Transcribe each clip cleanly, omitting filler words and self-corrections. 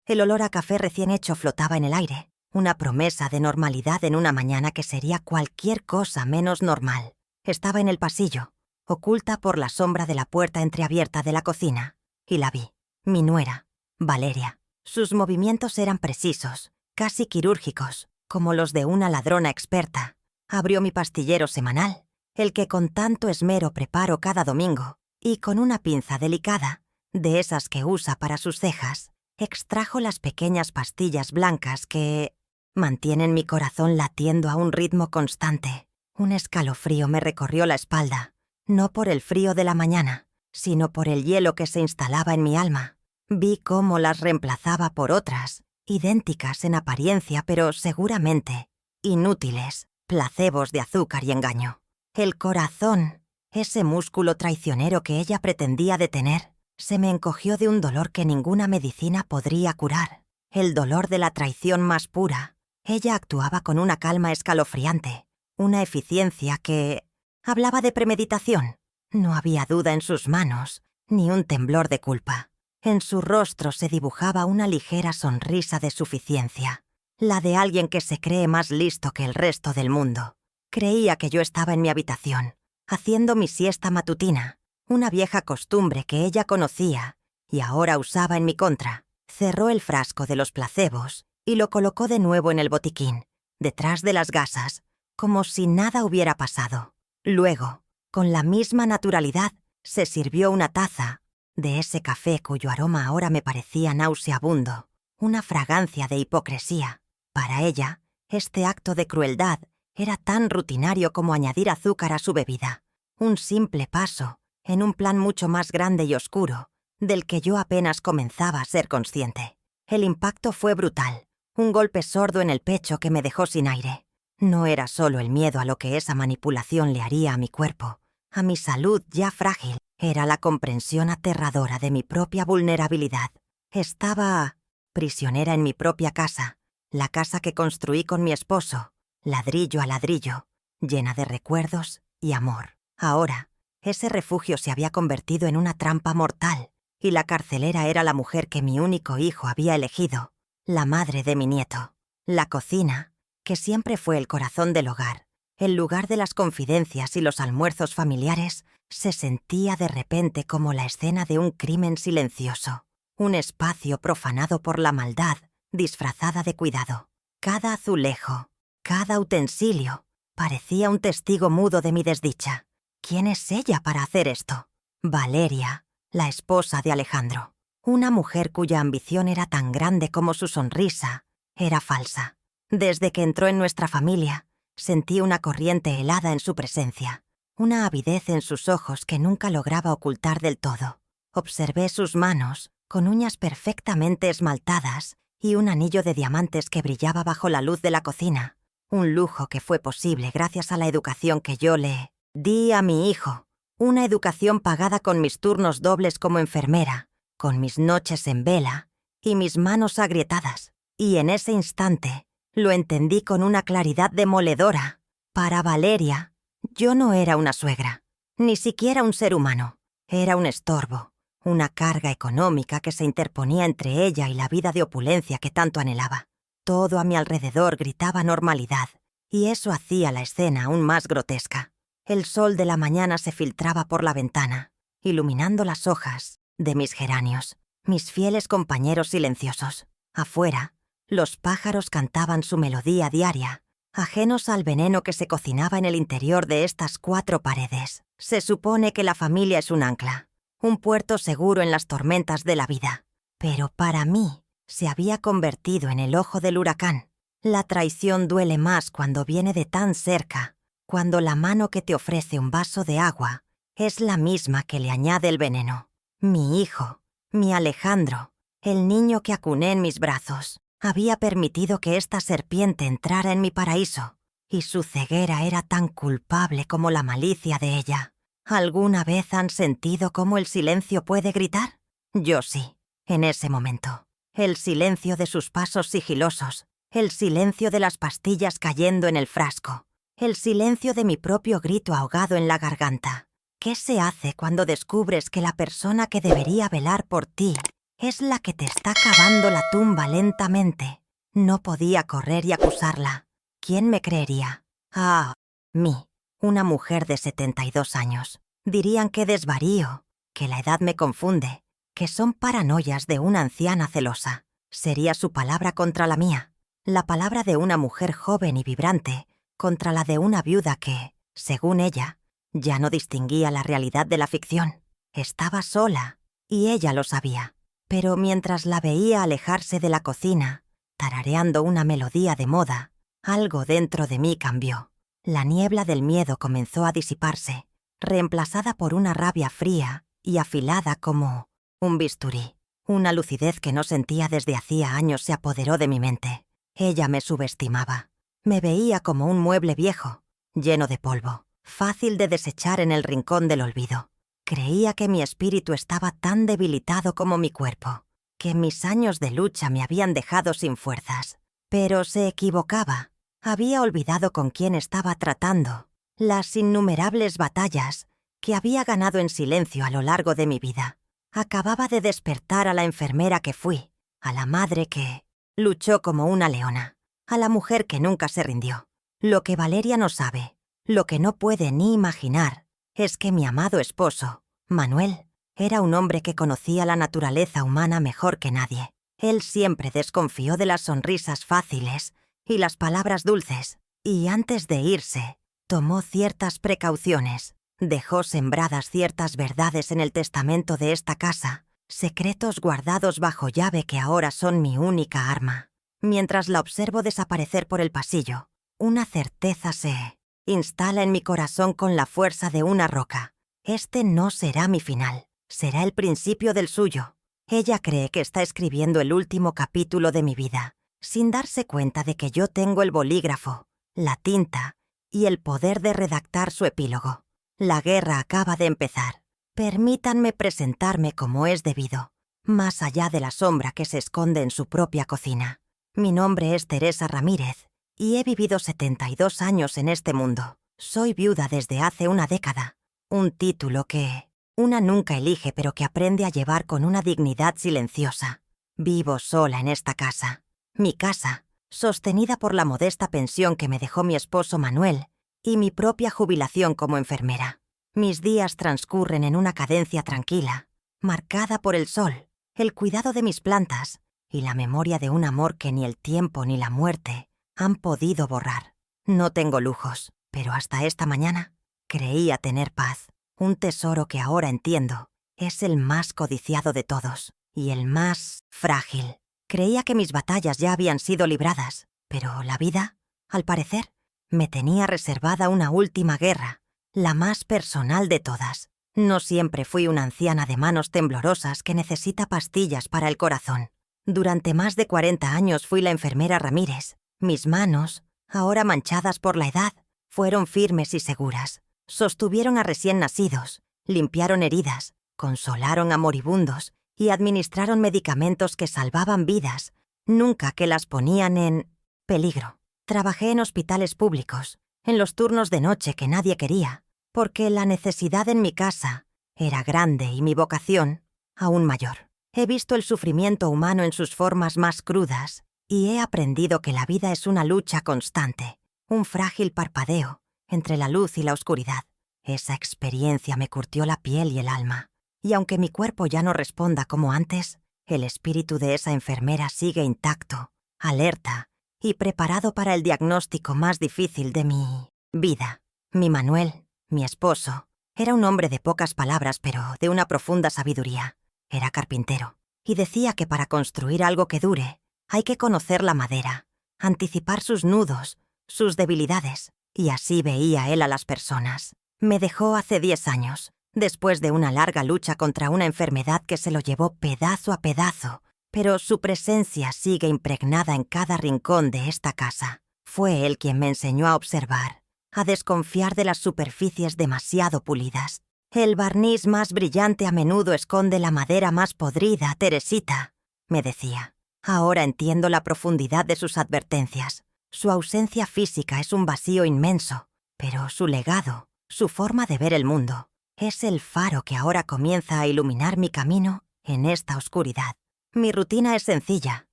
El olor a café recién hecho flotaba en el aire, una promesa de normalidad en una mañana que sería cualquier cosa menos normal. Estaba en el pasillo, oculta por la sombra de la puerta entreabierta de la cocina, y la vi. Mi nuera, Valeria. Sus movimientos eran precisos, casi quirúrgicos, como los de una ladrona experta. Abrió mi pastillero semanal, el que con tanto esmero preparo cada domingo, y con una pinza delicada, de esas que usa para sus cejas, extrajo las pequeñas pastillas blancas que mantienen mi corazón latiendo a un ritmo constante. Un escalofrío me recorrió la espalda, no por el frío de la mañana, sino por el hielo que se instalaba en mi alma. Vi cómo las reemplazaba por otras, idénticas en apariencia pero seguramente inútiles, placebos de azúcar y engaño. El corazón, ese músculo traicionero que ella pretendía detener, se me encogió de un dolor que ninguna medicina podría curar. El dolor de la traición más pura. Ella actuaba con una calma escalofriante, una eficiencia que hablaba de premeditación. No había duda en sus manos, ni un temblor de culpa. En su rostro se dibujaba una ligera sonrisa de suficiencia, la de alguien que se cree más listo que el resto del mundo. Creía que yo estaba en mi habitación, haciendo mi siesta matutina, una vieja costumbre que ella conocía y ahora usaba en mi contra. Cerró el frasco de los placebos y lo colocó de nuevo en el botiquín, detrás de las gasas, como si nada hubiera pasado. Luego, con la misma naturalidad, se sirvió una taza de ese café cuyo aroma ahora me parecía nauseabundo, una fragancia de hipocresía. Para ella, este acto de crueldad era tan rutinario como añadir azúcar a su bebida, un simple paso en un plan mucho más grande y oscuro, del que yo apenas comenzaba a ser consciente. El impacto fue brutal, un golpe sordo en el pecho que me dejó sin aire. No era solo el miedo a lo que esa manipulación le haría a mi cuerpo, a mi salud ya frágil, era la comprensión aterradora de mi propia vulnerabilidad. Estaba prisionera en mi propia casa, la casa que construí con mi esposo, ladrillo a ladrillo, llena de recuerdos y amor. Ahora, ese refugio se había convertido en una trampa mortal, y la carcelera era la mujer que mi único hijo había elegido, la madre de mi nieto. La cocina, que siempre fue el corazón del hogar, el lugar de las confidencias y los almuerzos familiares, se sentía de repente como la escena de un crimen silencioso, un espacio profanado por la maldad, disfrazada de cuidado. Cada azulejo, cada utensilio, parecía un testigo mudo de mi desdicha. ¿Quién es ella para hacer esto? Valeria, la esposa de Alejandro. Una mujer cuya ambición era tan grande como su sonrisa era falsa. Desde que entró en nuestra familia, sentí una corriente helada en su presencia, una avidez en sus ojos que nunca lograba ocultar del todo. Observé sus manos, con uñas perfectamente esmaltadas y un anillo de diamantes que brillaba bajo la luz de la cocina, un lujo que fue posible gracias a la educación que yo le di a mi hijo, una educación pagada con mis turnos dobles como enfermera, con mis noches en vela y mis manos agrietadas. Y en ese instante lo entendí con una claridad demoledora. Para Valeria, yo no era una suegra, ni siquiera un ser humano. Era un estorbo, una carga económica que se interponía entre ella y la vida de opulencia que tanto anhelaba. Todo a mi alrededor gritaba normalidad, y eso hacía la escena aún más grotesca. El sol de la mañana se filtraba por la ventana, iluminando las hojas de mis geranios, mis fieles compañeros silenciosos. Afuera, los pájaros cantaban su melodía diaria, ajenos al veneno que se cocinaba en el interior de estas 4 paredes. Se supone que la familia es un ancla, un puerto seguro en las tormentas de la vida. Pero para mí, se había convertido en el ojo del huracán. La traición duele más cuando viene de tan cerca, cuando la mano que te ofrece un vaso de agua es la misma que le añade el veneno. Mi hijo, mi Alejandro, el niño que acuné en mis brazos, había permitido que esta serpiente entrara en mi paraíso, y su ceguera era tan culpable como la malicia de ella. ¿Alguna vez han sentido cómo el silencio puede gritar? Yo sí, en ese momento. El silencio de sus pasos sigilosos, el silencio de las pastillas cayendo en el frasco, el silencio de mi propio grito ahogado en la garganta. ¿Qué se hace cuando descubres que la persona que debería velar por ti Es la que te está cavando la tumba lentamente. No podía correr y acusarla. ¿Quién me creería? Ah, mí, una mujer de 72 años. Dirían que desvarío, que la edad me confunde, que son paranoias de una anciana celosa. Sería su palabra contra la mía, la palabra de una mujer joven y vibrante contra la de una viuda que, según ella, ya no distinguía la realidad de la ficción. Estaba sola, y ella lo sabía. Pero mientras la veía alejarse de la cocina, tarareando una melodía de moda, algo dentro de mí cambió. La niebla del miedo comenzó a disiparse, reemplazada por una rabia fría y afilada como un bisturí. Una lucidez que no sentía desde hacía años se apoderó de mi mente. Ella me subestimaba. Me veía como un mueble viejo, lleno de polvo, fácil de desechar en el rincón del olvido. Creía que mi espíritu estaba tan debilitado como mi cuerpo, que mis años de lucha me habían dejado sin fuerzas. Pero se equivocaba. Había olvidado con quién estaba tratando, las innumerables batallas que había ganado en silencio a lo largo de mi vida. Acababa de despertar a la enfermera que fui, a la madre que luchó como una leona, a la mujer que nunca se rindió. Lo que Valeria no sabe, lo que no puede ni imaginar, es que mi amado esposo, Manuel, era un hombre que conocía la naturaleza humana mejor que nadie. Él siempre desconfió de las sonrisas fáciles y las palabras dulces, y antes de irse, tomó ciertas precauciones. Dejó sembradas ciertas verdades en el testamento de esta casa, secretos guardados bajo llave que ahora son mi única arma. Mientras la observo desaparecer por el pasillo, una certeza se instala en mi corazón con la fuerza de una roca. Este no será mi final, será el principio del suyo. Ella cree que está escribiendo el último capítulo de mi vida, sin darse cuenta de que yo tengo el bolígrafo, la tinta y el poder de redactar su epílogo. La guerra acaba de empezar. Permítanme presentarme como es debido, más allá de la sombra que se esconde en su propia cocina. Mi nombre es Teresa Ramírez, y he vivido 72 años en este mundo. Soy viuda desde hace una década, un título que una nunca elige pero que aprende a llevar con una dignidad silenciosa. Vivo sola en esta casa. Mi casa, sostenida por la modesta pensión que me dejó mi esposo Manuel y mi propia jubilación como enfermera. Mis días transcurren en una cadencia tranquila, marcada por el sol, el cuidado de mis plantas y la memoria de un amor que ni el tiempo ni la muerte han podido borrar. No tengo lujos, pero hasta esta mañana creía tener paz, un tesoro que ahora entiendo es el más codiciado de todos y el más frágil. Creía que mis batallas ya habían sido libradas, pero la vida, al parecer, me tenía reservada una última guerra, la más personal de todas. No siempre fui una anciana de manos temblorosas que necesita pastillas para el corazón. Durante más de 40 años fui la enfermera Ramírez. Mis manos, ahora manchadas por la edad, fueron firmes y seguras. Sostuvieron a recién nacidos, limpiaron heridas, consolaron a moribundos y administraron medicamentos que salvaban vidas, nunca que las ponían en peligro. Trabajé en hospitales públicos, en los turnos de noche que nadie quería, porque la necesidad en mi casa era grande y mi vocación aún mayor. He visto el sufrimiento humano en sus formas más crudas y he aprendido que la vida es una lucha constante, un frágil parpadeo entre la luz y la oscuridad. Esa experiencia me curtió la piel y el alma, y aunque mi cuerpo ya no responda como antes, el espíritu de esa enfermera sigue intacto, alerta y preparado para el diagnóstico más difícil de mi vida. Mi Manuel, mi esposo, era un hombre de pocas palabras pero de una profunda sabiduría. Era carpintero, y decía que para construir algo que dure, hay que conocer la madera, anticipar sus nudos, sus debilidades, y así veía él a las personas. Me dejó hace 10 años, después de una larga lucha contra una enfermedad que se lo llevó pedazo a pedazo, pero su presencia sigue impregnada en cada rincón de esta casa. Fue él quien me enseñó a observar, a desconfiar de las superficies demasiado pulidas. El barniz más brillante a menudo esconde la madera más podrida, Teresita, me decía. Ahora entiendo la profundidad de sus advertencias. Su ausencia física es un vacío inmenso, pero su legado, su forma de ver el mundo, es el faro que ahora comienza a iluminar mi camino en esta oscuridad. Mi rutina es sencilla,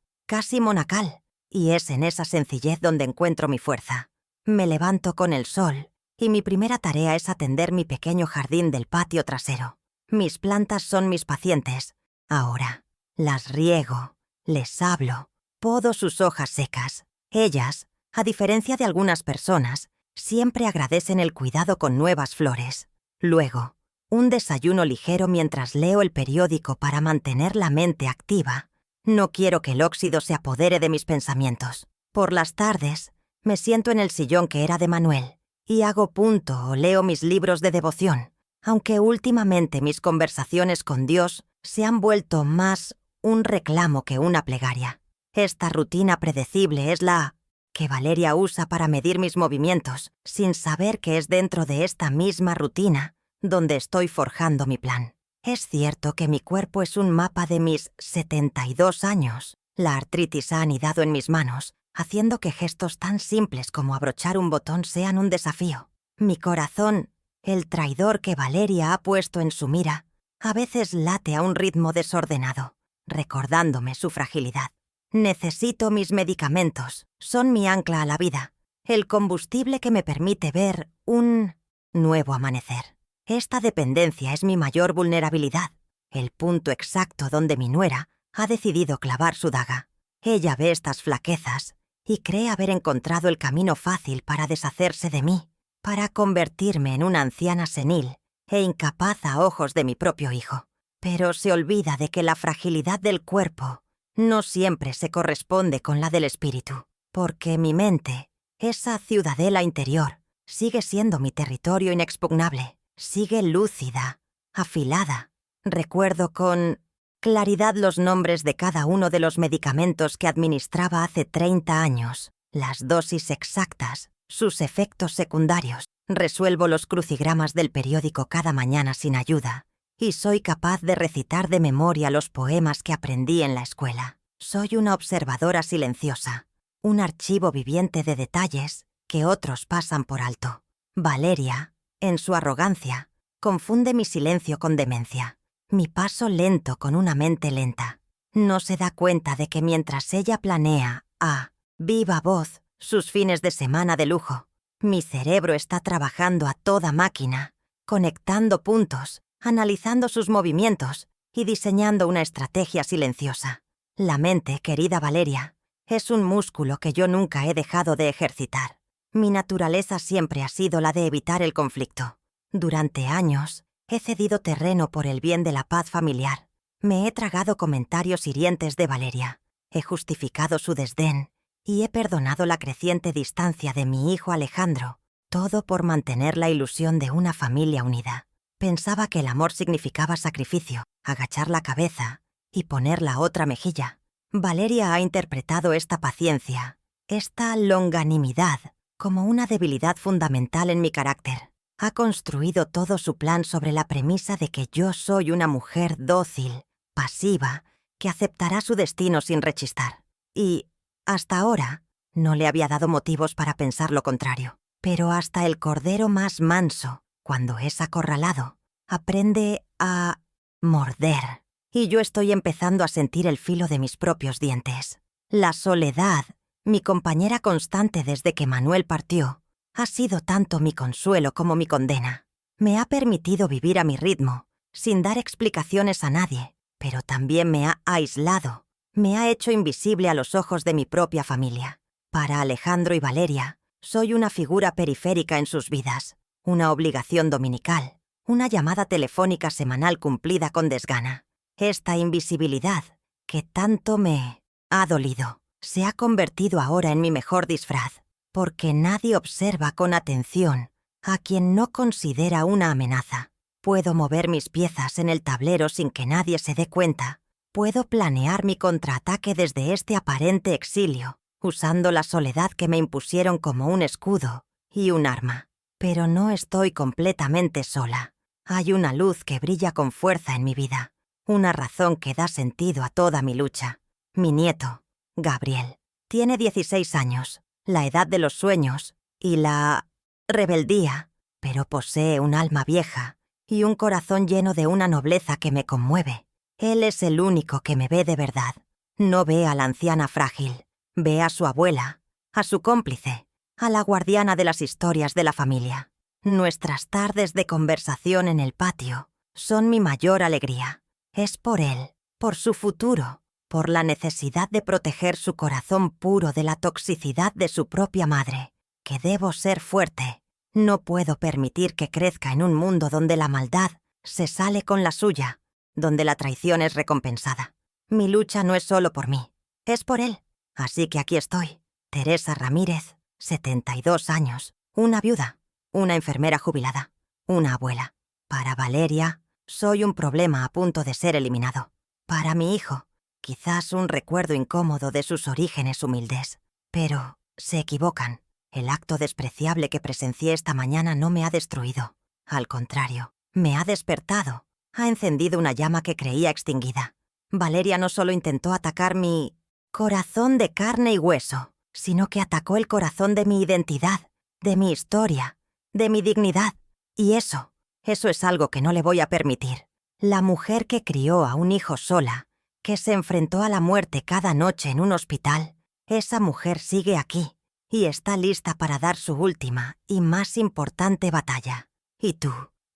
casi monacal, y es en esa sencillez donde encuentro mi fuerza. Me levanto con el sol, y mi primera tarea es atender mi pequeño jardín del patio trasero. Mis plantas son mis pacientes. Ahora, las riego, les hablo, podo sus hojas secas. Ellas, a diferencia de algunas personas, siempre agradecen el cuidado con nuevas flores. Luego, un desayuno ligero mientras leo el periódico para mantener la mente activa. No quiero que el óxido se apodere de mis pensamientos. Por las tardes, me siento en el sillón que era de Manuel y hago punto o leo mis libros de devoción, aunque últimamente mis conversaciones con Dios se han vuelto más un reclamo que una plegaria. Esta rutina predecible es la que Valeria usa para medir mis movimientos, sin saber que es dentro de esta misma rutina donde estoy forjando mi plan. Es cierto que mi cuerpo es un mapa de mis 72 años. La artritis ha anidado en mis manos, haciendo que gestos tan simples como abrochar un botón sean un desafío. Mi corazón, el traidor que Valeria ha puesto en su mira, a veces late a un ritmo desordenado, recordándome su fragilidad. Necesito mis medicamentos, son mi ancla a la vida, el combustible que me permite ver un nuevo amanecer. Esta dependencia es mi mayor vulnerabilidad, el punto exacto donde mi nuera ha decidido clavar su daga. Ella ve estas flaquezas y cree haber encontrado el camino fácil para deshacerse de mí, para convertirme en una anciana senil e incapaz a ojos de mi propio hijo. Pero se olvida de que la fragilidad del cuerpo no siempre se corresponde con la del espíritu, porque mi mente, esa ciudadela interior, sigue siendo mi territorio inexpugnable. Sigue lúcida, afilada. Recuerdo con claridad los nombres de cada uno de los medicamentos que administraba hace 30 años, las dosis exactas, sus efectos secundarios. Resuelvo los crucigramas del periódico cada mañana sin ayuda, y soy capaz de recitar de memoria los poemas que aprendí en la escuela. Soy una observadora silenciosa, un archivo viviente de detalles que otros pasan por alto. Valeria, en su arrogancia, confunde mi silencio con demencia, mi paso lento con una mente lenta. No se da cuenta de que mientras ella planea a viva voz sus fines de semana de lujo, mi cerebro está trabajando a toda máquina, conectando puntos, analizando sus movimientos y diseñando una estrategia silenciosa. La mente, querida Valeria, es un músculo que yo nunca he dejado de ejercitar. Mi naturaleza siempre ha sido la de evitar el conflicto. Durante años, he cedido terreno por el bien de la paz familiar. Me he tragado comentarios hirientes de Valeria. He justificado su desdén y he perdonado la creciente distancia de mi hijo Alejandro, todo por mantener la ilusión de una familia unida. Pensaba que el amor significaba sacrificio, agachar la cabeza y poner la otra mejilla. Valeria ha interpretado esta paciencia, esta longanimidad, como una debilidad fundamental en mi carácter. Ha construido todo su plan sobre la premisa de que yo soy una mujer dócil, pasiva, que aceptará su destino sin rechistar. Y, hasta ahora, no le había dado motivos para pensar lo contrario. Pero hasta el cordero más manso, cuando es acorralado, aprende a morder. Y yo estoy empezando a sentir el filo de mis propios dientes. La soledad, mi compañera constante desde que Manuel partió, ha sido tanto mi consuelo como mi condena. Me ha permitido vivir a mi ritmo, sin dar explicaciones a nadie, pero también me ha aislado, me ha hecho invisible a los ojos de mi propia familia. Para Alejandro y Valeria, soy una figura periférica en sus vidas, una obligación dominical, una llamada telefónica semanal cumplida con desgana. Esta invisibilidad, que tanto me ha dolido, se ha convertido ahora en mi mejor disfraz, porque nadie observa con atención a quien no considera una amenaza. Puedo mover mis piezas en el tablero sin que nadie se dé cuenta. Puedo planear mi contraataque desde este aparente exilio, usando la soledad que me impusieron como un escudo y un arma. Pero no estoy completamente sola. Hay una luz que brilla con fuerza en mi vida, una razón que da sentido a toda mi lucha. Mi nieto, Gabriel, tiene 16 años, la edad de los sueños y la rebeldía, pero posee un alma vieja y un corazón lleno de una nobleza que me conmueve. Él es el único que me ve de verdad. No ve a la anciana frágil, ve a su abuela, a su cómplice, a la guardiana de las historias de la familia. Nuestras tardes de conversación en el patio son mi mayor alegría. Es por él, por su futuro, por la necesidad de proteger su corazón puro de la toxicidad de su propia madre, que debo ser fuerte. No puedo permitir que crezca en un mundo donde la maldad se sale con la suya, donde la traición es recompensada. Mi lucha no es solo por mí, es por él. Así que aquí estoy, Teresa Ramírez, 72 años, una viuda, una enfermera jubilada, una abuela. Para Valeria, soy un problema a punto de ser eliminado. Para mi hijo, quizás un recuerdo incómodo de sus orígenes humildes. Pero se equivocan. El acto despreciable que presencié esta mañana no me ha destruido. Al contrario, me ha despertado. Ha encendido una llama que creía extinguida. Valeria no solo intentó atacar mi corazón de carne y hueso, sino que atacó el corazón de mi identidad, de mi historia, de mi dignidad. Y eso es algo que no le voy a permitir. La mujer que crió a un hijo sola, que se enfrentó a la muerte cada noche en un hospital, esa mujer sigue aquí y está lista para dar su última y más importante batalla. ¿Y tú?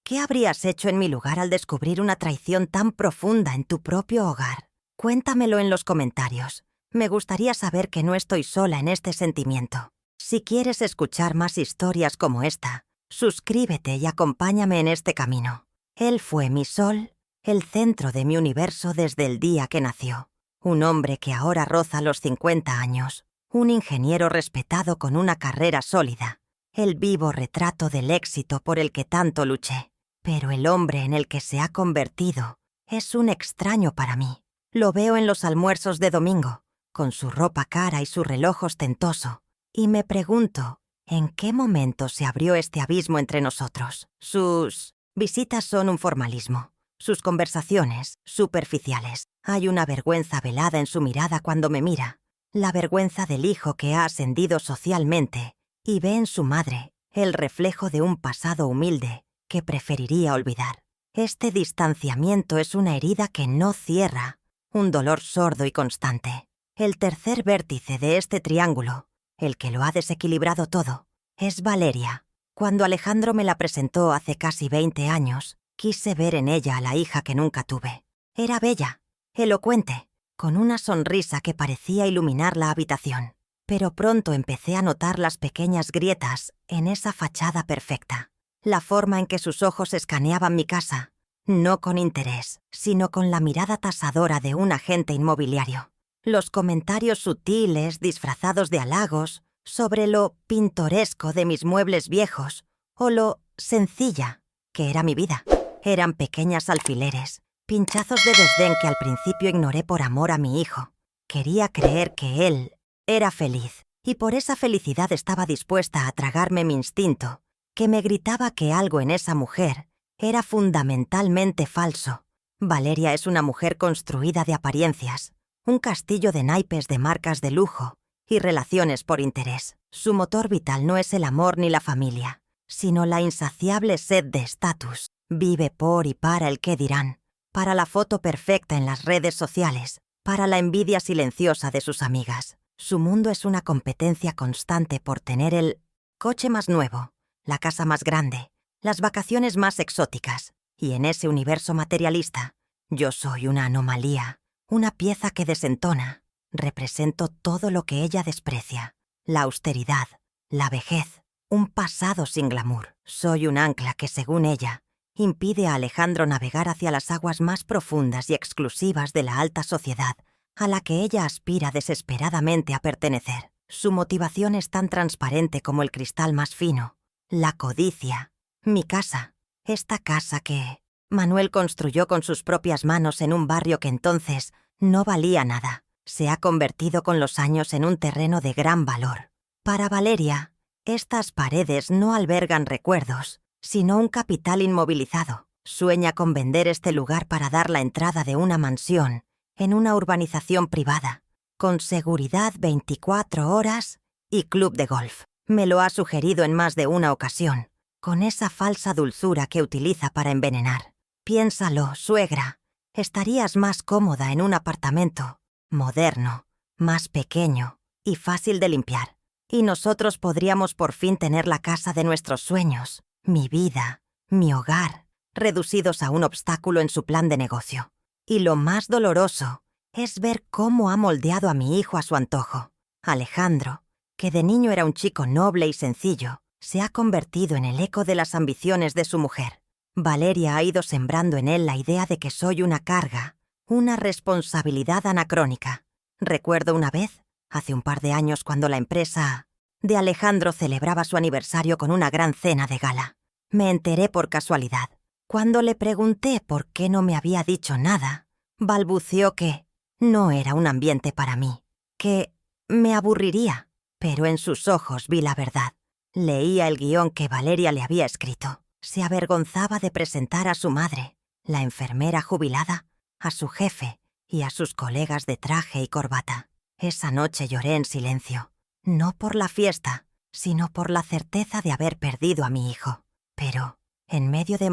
¿Qué habrías hecho en mi lugar al descubrir una traición tan profunda en tu propio hogar? Cuéntamelo en los comentarios. Me gustaría saber que no estoy sola en este sentimiento. Si quieres escuchar más historias como esta, suscríbete y acompáñame en este camino. Él fue mi sol, el centro de mi universo desde el día que nació. Un hombre que ahora roza los 50 años. Un ingeniero respetado con una carrera sólida. El vivo retrato del éxito por el que tanto luché. Pero el hombre en el que se ha convertido es un extraño para mí. Lo veo en los almuerzos de domingo, con su ropa cara y su reloj ostentoso, y me pregunto, ¿en qué momento se abrió este abismo entre nosotros? Sus visitas son un formalismo, sus conversaciones superficiales. Hay una vergüenza velada en su mirada cuando me mira, la vergüenza del hijo que ha ascendido socialmente y ve en su madre el reflejo de un pasado humilde que preferiría olvidar. Este distanciamiento es una herida que no cierra, un dolor sordo y constante. El tercer vértice de este triángulo, el que lo ha desequilibrado todo, es Valeria. Cuando Alejandro me la presentó hace casi 20 años, quise ver en ella a la hija que nunca tuve. Era bella, elocuente, con una sonrisa que parecía iluminar la habitación. Pero pronto empecé a notar las pequeñas grietas en esa fachada perfecta. La forma en que sus ojos escaneaban mi casa, no con interés, sino con la mirada tasadora de un agente inmobiliario. Los comentarios sutiles, disfrazados de halagos, sobre lo pintoresco de mis muebles viejos, o lo sencilla que era mi vida. Eran pequeños alfileres, pinchazos de desdén que al principio ignoré por amor a mi hijo. Quería creer que él era feliz, y por esa felicidad estaba dispuesta a tragarme mi instinto, que me gritaba que algo en esa mujer era fundamentalmente falso. Valeria es una mujer construida de apariencias, un castillo de naipes de marcas de lujo y relaciones por interés. Su motor vital no es el amor ni la familia, sino la insaciable sed de estatus. Vive por y para el qué dirán, para la foto perfecta en las redes sociales, para la envidia silenciosa de sus amigas. Su mundo es una competencia constante por tener el coche más nuevo, la casa más grande, las vacaciones más exóticas. Y en ese universo materialista, yo soy una anomalía, una pieza que desentona. Represento todo lo que ella desprecia, la austeridad, la vejez, un pasado sin glamour. Soy un ancla que, según ella, impide a Alejandro navegar hacia las aguas más profundas y exclusivas de la alta sociedad, a la que ella aspira desesperadamente a pertenecer. Su motivación es tan transparente como el cristal más fino. La codicia. Mi casa. Esta casa que Manuel construyó con sus propias manos en un barrio que entonces no valía nada. Se ha convertido con los años en un terreno de gran valor. Para Valeria, estas paredes no albergan recuerdos, sino un capital inmovilizado. Sueña con vender este lugar para dar la entrada de una mansión en una urbanización privada, con seguridad 24 horas y club de golf. Me lo ha sugerido en más de una ocasión, con esa falsa dulzura que utiliza para envenenar. Piénsalo, suegra. Estarías más cómoda en un apartamento moderno, más pequeño y fácil de limpiar. Y nosotros podríamos por fin tener la casa de nuestros sueños, mi vida, mi hogar, reducidos a un obstáculo en su plan de negocio. Y lo más doloroso es ver cómo ha moldeado a mi hijo a su antojo. Alejandro, que de niño era un chico noble y sencillo, se ha convertido en el eco de las ambiciones de su mujer. Valeria ha ido sembrando en él la idea de que soy una carga, una responsabilidad anacrónica. Recuerdo una vez, hace un par de años, cuando la empresa de Alejandro celebraba su aniversario con una gran cena de gala. Me enteré por casualidad. Cuando le pregunté por qué no me había dicho nada, balbuceó que no era un ambiente para mí, que me aburriría, pero en sus ojos vi la verdad. Leía el guión que Valeria le había escrito. Se avergonzaba de presentar a su madre, la enfermera jubilada, a su jefe y a sus colegas de traje y corbata. Esa noche lloré en silencio, no por la fiesta, sino por la certeza de haber perdido a mi hijo. Pero, en medio de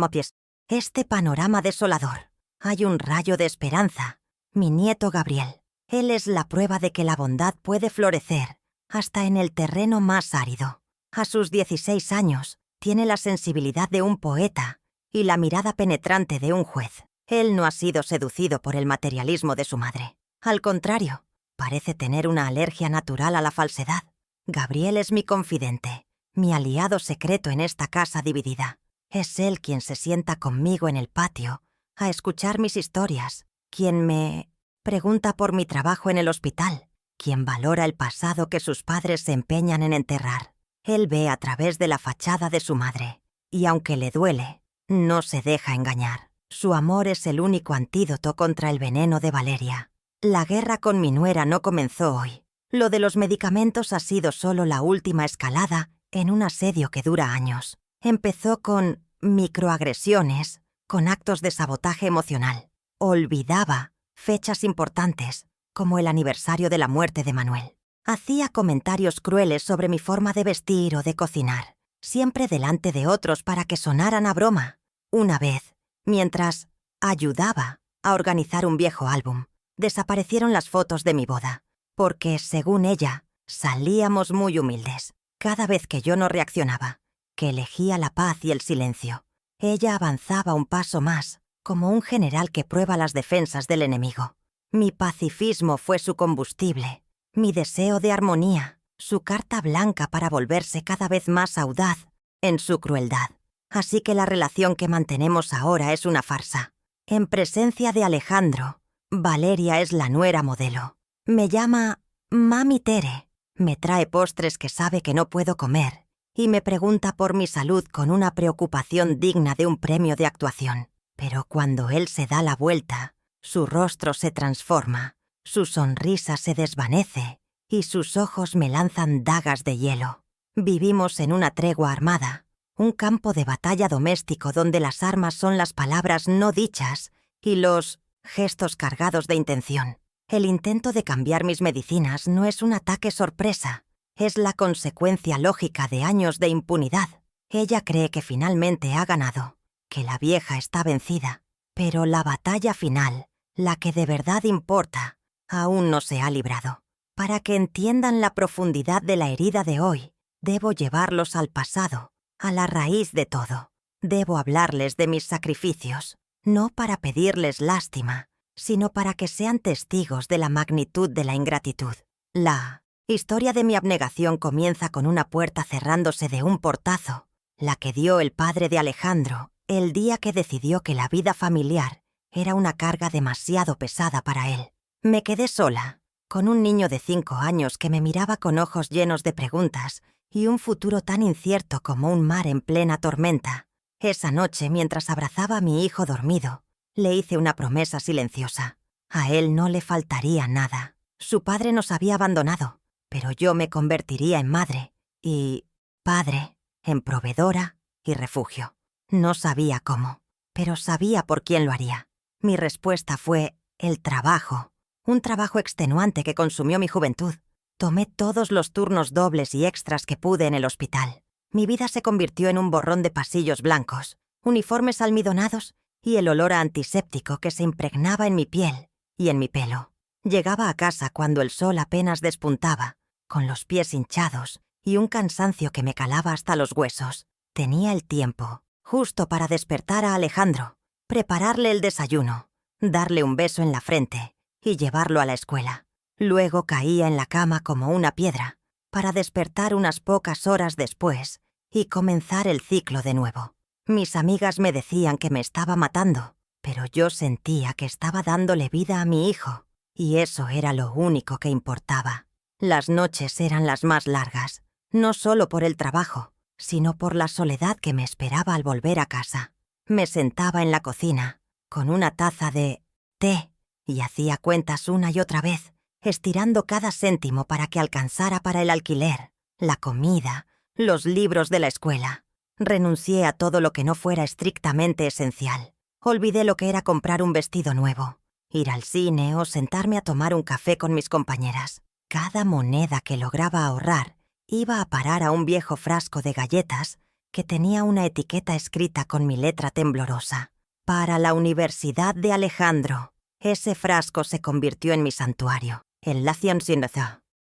este panorama desolador, hay un rayo de esperanza. Mi nieto Gabriel. Él es la prueba de que la bondad puede florecer hasta en el terreno más árido. A sus 16 años, tiene la sensibilidad de un poeta y la mirada penetrante de un juez. Él no ha sido seducido por el materialismo de su madre. Al contrario, parece tener una alergia natural a la falsedad. Gabriel es mi confidente, mi aliado secreto en esta casa dividida. Es él quien se sienta conmigo en el patio a escuchar mis historias, quien me pregunta por mi trabajo en el hospital, quien valora el pasado que sus padres se empeñan en enterrar. Él ve a través de la fachada de su madre, y aunque le duele, no se deja engañar. Su amor es el único antídoto contra el veneno de Valeria. La guerra con mi nuera no comenzó hoy. Lo de los medicamentos ha sido solo la última escalada en un asedio que dura años. Empezó con microagresiones, con actos de sabotaje emocional. Olvidaba fechas importantes, como el aniversario de la muerte de Manuel. Hacía comentarios crueles sobre mi forma de vestir o de cocinar, siempre delante de otros para que sonaran a broma. Una vez, mientras ayudaba a organizar un viejo álbum, desaparecieron las fotos de mi boda, porque, según ella, salíamos muy humildes. Cada vez que yo no reaccionaba, que elegía la paz y el silencio, ella avanzaba un paso más, como un general que prueba las defensas del enemigo. Mi pacifismo fue su combustible, mi deseo de armonía, su carta blanca para volverse cada vez más audaz en su crueldad. Así que la relación que mantenemos ahora es una farsa. En presencia de Alejandro, Valeria es la nuera modelo. Me llama Mami Tere, me trae postres que sabe que no puedo comer y me pregunta por mi salud con una preocupación digna de un premio de actuación. Pero cuando él se da la vuelta, su rostro se transforma, su sonrisa se desvanece y sus ojos me lanzan dagas de hielo. Vivimos en una tregua armada, un campo de batalla doméstico donde las armas son las palabras no dichas y los gestos cargados de intención. El intento de cambiar mis medicinas no es un ataque sorpresa, es la consecuencia lógica de años de impunidad. Ella cree que finalmente ha ganado, que la vieja está vencida, pero la batalla final, la que de verdad importa, aún no se ha librado. Para que entiendan la profundidad de la herida de hoy, debo llevarlos al pasado, a la raíz de todo. Debo hablarles de mis sacrificios, no para pedirles lástima, sino para que sean testigos de la magnitud de la ingratitud. La historia de mi abnegación comienza con una puerta cerrándose de un portazo, la que dio el padre de Alejandro el día que decidió que la vida familiar era una carga demasiado pesada para él. Me quedé sola, con un niño de 5 años que me miraba con ojos llenos de preguntas y un futuro tan incierto como un mar en plena tormenta. Esa noche, mientras abrazaba a mi hijo dormido, le hice una promesa silenciosa. A él no le faltaría nada. Su padre nos había abandonado, pero yo me convertiría en madre y padre, en proveedora y refugio. No sabía cómo, pero sabía por quién lo haría. Mi respuesta fue el trabajo. Un trabajo extenuante que consumió mi juventud. Tomé todos los turnos dobles y extras que pude en el hospital. Mi vida se convirtió en un borrón de pasillos blancos, uniformes almidonados y el olor a antiséptico que se impregnaba en mi piel y en mi pelo. Llegaba a casa cuando el sol apenas despuntaba, con los pies hinchados y un cansancio que me calaba hasta los huesos. Tenía el tiempo, justo para despertar a Alejandro, prepararle el desayuno, darle un beso en la frente y llevarlo a la escuela. Luego caía en la cama como una piedra, para despertar unas pocas horas después y comenzar el ciclo de nuevo. Mis amigas me decían que me estaba matando, pero yo sentía que estaba dándole vida a mi hijo, y eso era lo único que importaba. Las noches eran las más largas, no solo por el trabajo, sino por la soledad que me esperaba al volver a casa. Me sentaba en la cocina, con una taza de té, y hacía cuentas una y otra vez, estirando cada céntimo para que alcanzara para el alquiler, la comida, los libros de la escuela. Renuncié a todo lo que no fuera estrictamente esencial. Olvidé lo que era comprar un vestido nuevo, ir al cine o sentarme a tomar un café con mis compañeras. Cada moneda que lograba ahorrar iba a parar a un viejo frasco de galletas que tenía una etiqueta escrita con mi letra temblorosa. Para la Universidad de Alejandro. Ese frasco se convirtió en mi santuario, el L'Ascension,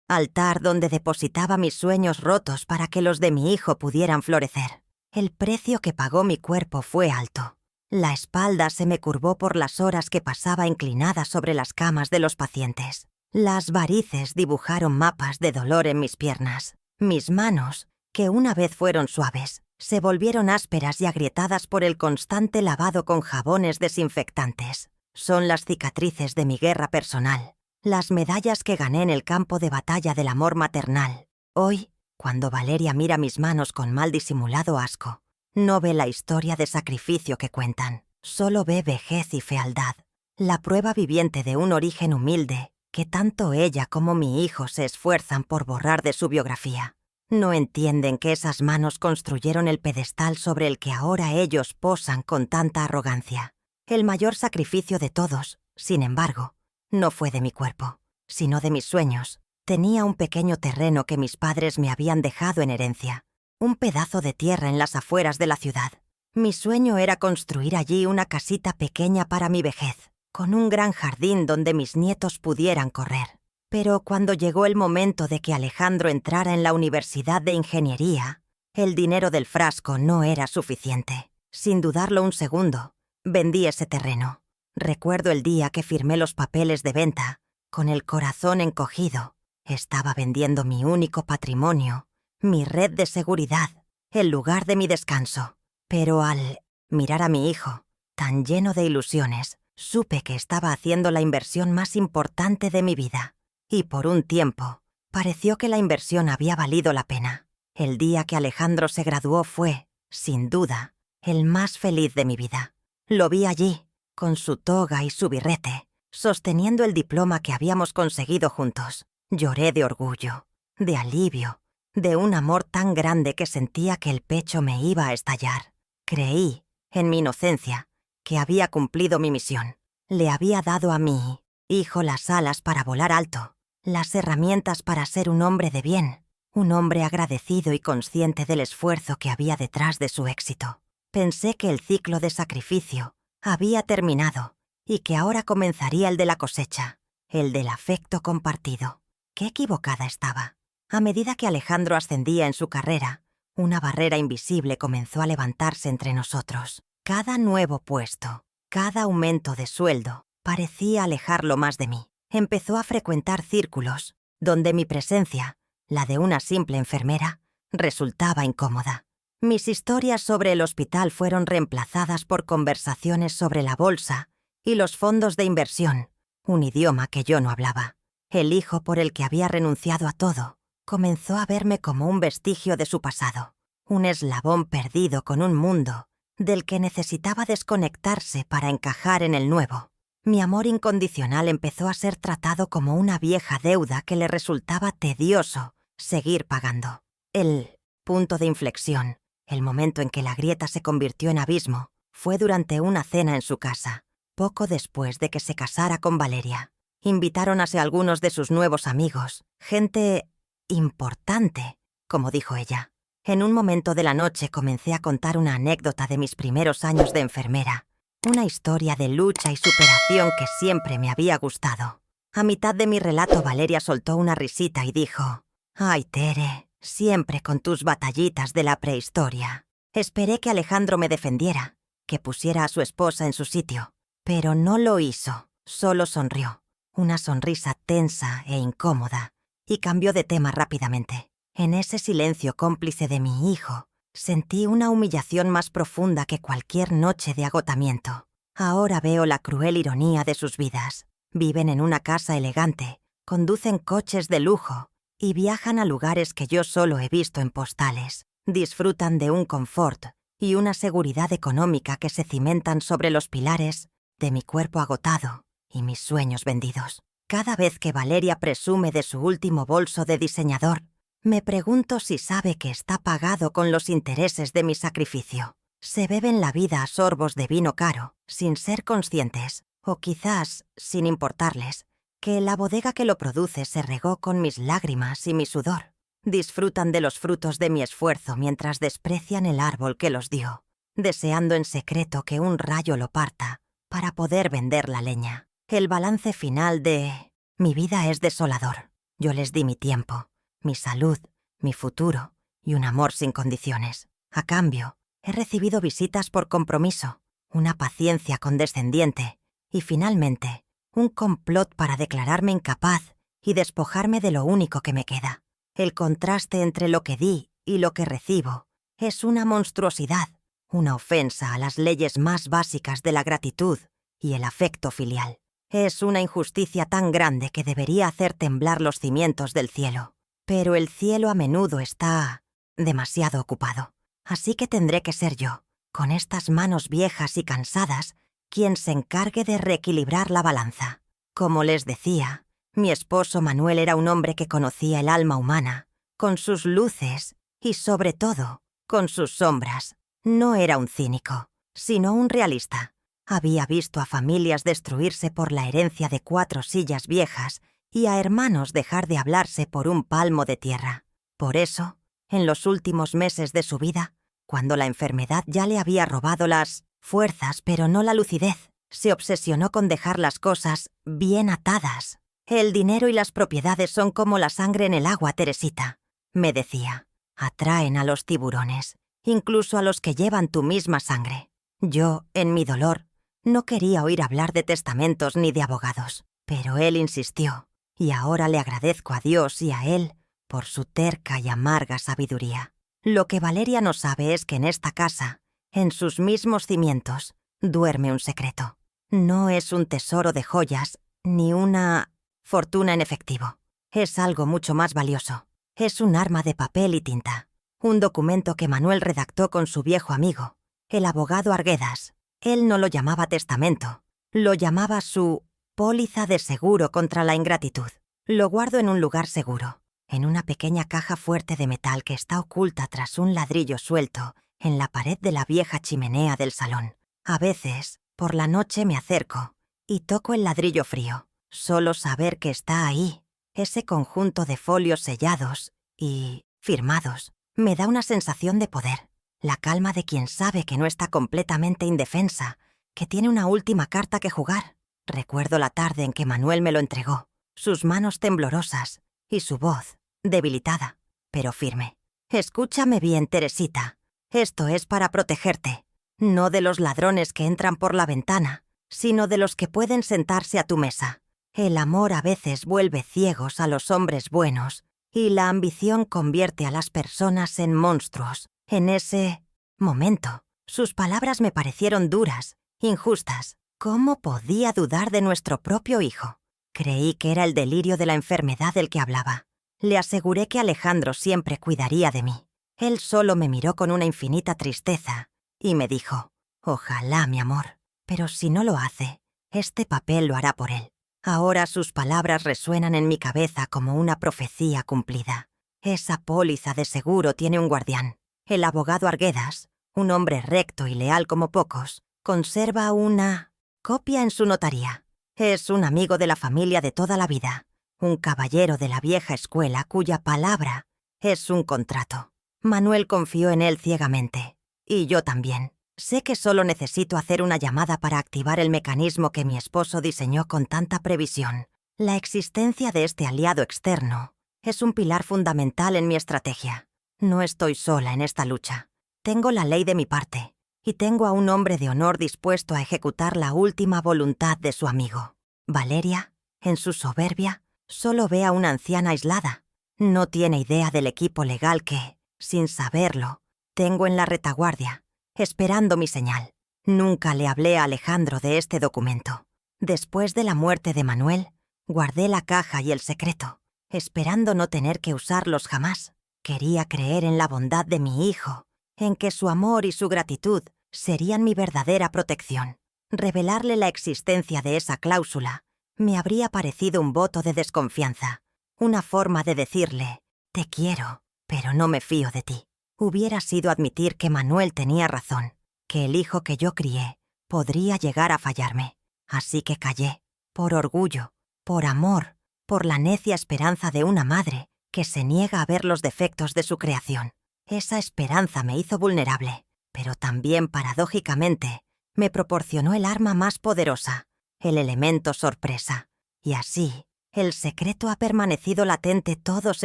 altar donde depositaba mis sueños rotos para que los de mi hijo pudieran florecer. El precio que pagó mi cuerpo fue alto. La espalda se me curvó por las horas que pasaba inclinada sobre las camas de los pacientes. Las varices dibujaron mapas de dolor en mis piernas. Mis manos, que una vez fueron suaves, se volvieron ásperas y agrietadas por el constante lavado con jabones desinfectantes. Son las cicatrices de mi guerra personal, las medallas que gané en el campo de batalla del amor maternal. Hoy, cuando Valeria mira mis manos con mal disimulado asco, no ve la historia de sacrificio que cuentan, solo ve vejez y fealdad, la prueba viviente de un origen humilde que tanto ella como mi hijo se esfuerzan por borrar de su biografía. No entienden que esas manos construyeron el pedestal sobre el que ahora ellos posan con tanta arrogancia. El mayor sacrificio de todos, sin embargo, no fue de mi cuerpo, sino de mis sueños. Tenía un pequeño terreno que mis padres me habían dejado en herencia, un pedazo de tierra en las afueras de la ciudad. Mi sueño era construir allí una casita pequeña para mi vejez, con un gran jardín donde mis nietos pudieran correr. Pero cuando llegó el momento de que Alejandro entrara en la Universidad de Ingeniería, el dinero del frasco no era suficiente. Sin dudarlo un segundo, vendí ese terreno. Recuerdo el día que firmé los papeles de venta, con el corazón encogido. Estaba vendiendo mi único patrimonio, mi red de seguridad, el lugar de mi descanso. Pero al mirar a mi hijo, tan lleno de ilusiones, supe que estaba haciendo la inversión más importante de mi vida. Y por un tiempo, pareció que la inversión había valido la pena. El día que Alejandro se graduó fue, sin duda, el más feliz de mi vida. Lo vi allí, con su toga y su birrete, sosteniendo el diploma que habíamos conseguido juntos. Lloré de orgullo, de alivio, de un amor tan grande que sentía que el pecho me iba a estallar. Creí, en mi inocencia, que había cumplido mi misión. Le había dado a mi hijo las alas para volar alto, las herramientas para ser un hombre de bien, un hombre agradecido y consciente del esfuerzo que había detrás de su éxito. Pensé que el ciclo de sacrificio había terminado y que ahora comenzaría el de la cosecha, el del afecto compartido. Qué equivocada estaba. A medida que Alejandro ascendía en su carrera, una barrera invisible comenzó a levantarse entre nosotros. Cada nuevo puesto, cada aumento de sueldo, parecía alejarlo más de mí. Empezó a frecuentar círculos donde mi presencia, la de una simple enfermera, resultaba incómoda. Mis historias sobre el hospital fueron reemplazadas por conversaciones sobre la bolsa y los fondos de inversión, un idioma que yo no hablaba. El hijo por el que había renunciado a todo comenzó a verme como un vestigio de su pasado, un eslabón perdido con un mundo del que necesitaba desconectarse para encajar en el nuevo. Mi amor incondicional empezó a ser tratado como una vieja deuda que le resultaba tedioso seguir pagando. El punto de inflexión, el momento en que la grieta se convirtió en abismo, fue durante una cena en su casa, poco después de que se casara con Valeria. Invitaron a algunos de sus nuevos amigos, gente importante, como dijo ella. En un momento de la noche comencé a contar una anécdota de mis primeros años de enfermera, Una historia de lucha y superación que siempre me había gustado. A mitad de mi relato, Valeria soltó una risita y dijo: «Ay, Tere, siempre con tus batallitas de la prehistoria». Esperé que Alejandro me defendiera, que pusiera a su esposa en su sitio, pero no lo hizo, solo sonrió. Una sonrisa tensa e incómoda, y cambió de tema rápidamente. En ese silencio cómplice de mi hijo, sentí una humillación más profunda que cualquier noche de agotamiento. Ahora veo la cruel ironía de sus vidas. Viven en una casa elegante, conducen coches de lujo y viajan a lugares que yo solo he visto en postales. Disfrutan de un confort y una seguridad económica que se cimentan sobre los pilares de mi cuerpo agotado y mis sueños vendidos. Cada vez que Valeria presume de su último bolso de diseñador, me pregunto si sabe que está pagado con los intereses de mi sacrificio. Se beben la vida a sorbos de vino caro, sin ser conscientes, o quizás sin importarles, que la bodega que lo produce se regó con mis lágrimas y mi sudor. Disfrutan de los frutos de mi esfuerzo mientras desprecian el árbol que los dio, deseando en secreto que un rayo lo parta para poder vender la leña. El balance final de mi vida es desolador. Yo les di mi tiempo, mi salud, mi futuro y un amor sin condiciones. A cambio, he recibido visitas por compromiso, una paciencia condescendiente y, finalmente, un complot para declararme incapaz y despojarme de lo único que me queda. El contraste entre lo que di y lo que recibo es una monstruosidad, una ofensa a las leyes más básicas de la gratitud y el afecto filial. Es una injusticia tan grande que debería hacer temblar los cimientos del cielo. Pero el cielo a menudo está demasiado ocupado. Así que tendré que ser yo, con estas manos viejas y cansadas, quien se encargue de reequilibrar la balanza. Como les decía, mi esposo Manuel era un hombre que conocía el alma humana, con sus luces y, sobre todo, con sus sombras. No era un cínico, sino un realista. Había visto a familias destruirse por la herencia de 4 sillas viejas y a hermanos dejar de hablarse por un palmo de tierra. Por eso, en los últimos meses de su vida, cuando la enfermedad ya le había robado las fuerzas pero no la lucidez, se obsesionó con dejar las cosas bien atadas. El dinero y las propiedades son como la sangre en el agua, Teresita, me decía. Atraen a los tiburones, incluso a los que llevan tu misma sangre. Yo, en mi dolor, no quería oír hablar de testamentos ni de abogados, pero él insistió, y ahora le agradezco a Dios y a él por su terca y amarga sabiduría. Lo que Valeria no sabe es que en esta casa, en sus mismos cimientos, duerme un secreto. No es un tesoro de joyas ni una fortuna en efectivo. Es algo mucho más valioso. Es un arma de papel y tinta. Un documento que Manuel redactó con su viejo amigo, el abogado Arguedas. Él no lo llamaba testamento, lo llamaba su póliza de seguro contra la ingratitud. Lo guardo en un lugar seguro, en una pequeña caja fuerte de metal que está oculta tras un ladrillo suelto en la pared de la vieja chimenea del salón. A veces, por la noche me acerco y toco el ladrillo frío. Solo saber que está ahí, ese conjunto de folios sellados y firmados, me da una sensación de poder. La calma de quien sabe que no está completamente indefensa, que tiene una última carta que jugar. Recuerdo la tarde en que Manuel me lo entregó, sus manos temblorosas y su voz, debilitada, pero firme. Escúchame bien, Teresita. Esto es para protegerte, no de los ladrones que entran por la ventana, sino de los que pueden sentarse a tu mesa. El amor a veces vuelve ciegos a los hombres buenos, y la ambición convierte a las personas en monstruos. En ese momento, sus palabras me parecieron duras, injustas. ¿Cómo podía dudar de nuestro propio hijo? Creí que era el delirio de la enfermedad del que hablaba. Le aseguré que Alejandro siempre cuidaría de mí. Él solo me miró con una infinita tristeza y me dijo: «Ojalá, mi amor, pero si no lo hace, este papel lo hará por él». Ahora sus palabras resuenan en mi cabeza como una profecía cumplida. Esa póliza de seguro tiene un guardián. El abogado Arguedas, un hombre recto y leal como pocos, conserva una copia en su notaría. Es un amigo de la familia de toda la vida, un caballero de la vieja escuela cuya palabra es un contrato. Manuel confió en él ciegamente, y yo también. Sé que solo necesito hacer una llamada para activar el mecanismo que mi esposo diseñó con tanta previsión. La existencia de este aliado externo es un pilar fundamental en mi estrategia. No estoy sola en esta lucha. Tengo la ley de mi parte y tengo a un hombre de honor dispuesto a ejecutar la última voluntad de su amigo. Valeria, en su soberbia, solo ve a una anciana aislada. No tiene idea del equipo legal que, sin saberlo, tengo en la retaguardia, esperando mi señal. Nunca le hablé a Alejandro de este documento. Después de la muerte de Manuel, guardé la caja y el secreto, esperando no tener que usarlos jamás. Quería creer en la bondad de mi hijo, en que su amor y su gratitud serían mi verdadera protección. Revelarle la existencia de esa cláusula me habría parecido un voto de desconfianza, una forma de decirle, te quiero, pero no me fío de ti. Hubiera sido admitir que Manuel tenía razón, que el hijo que yo crié podría llegar a fallarme. Así que callé, por orgullo, por amor, por la necia esperanza de una madre que se niega a ver los defectos de su creación. Esa esperanza me hizo vulnerable, pero también, paradójicamente, me proporcionó el arma más poderosa, el elemento sorpresa. Y así, el secreto ha permanecido latente todos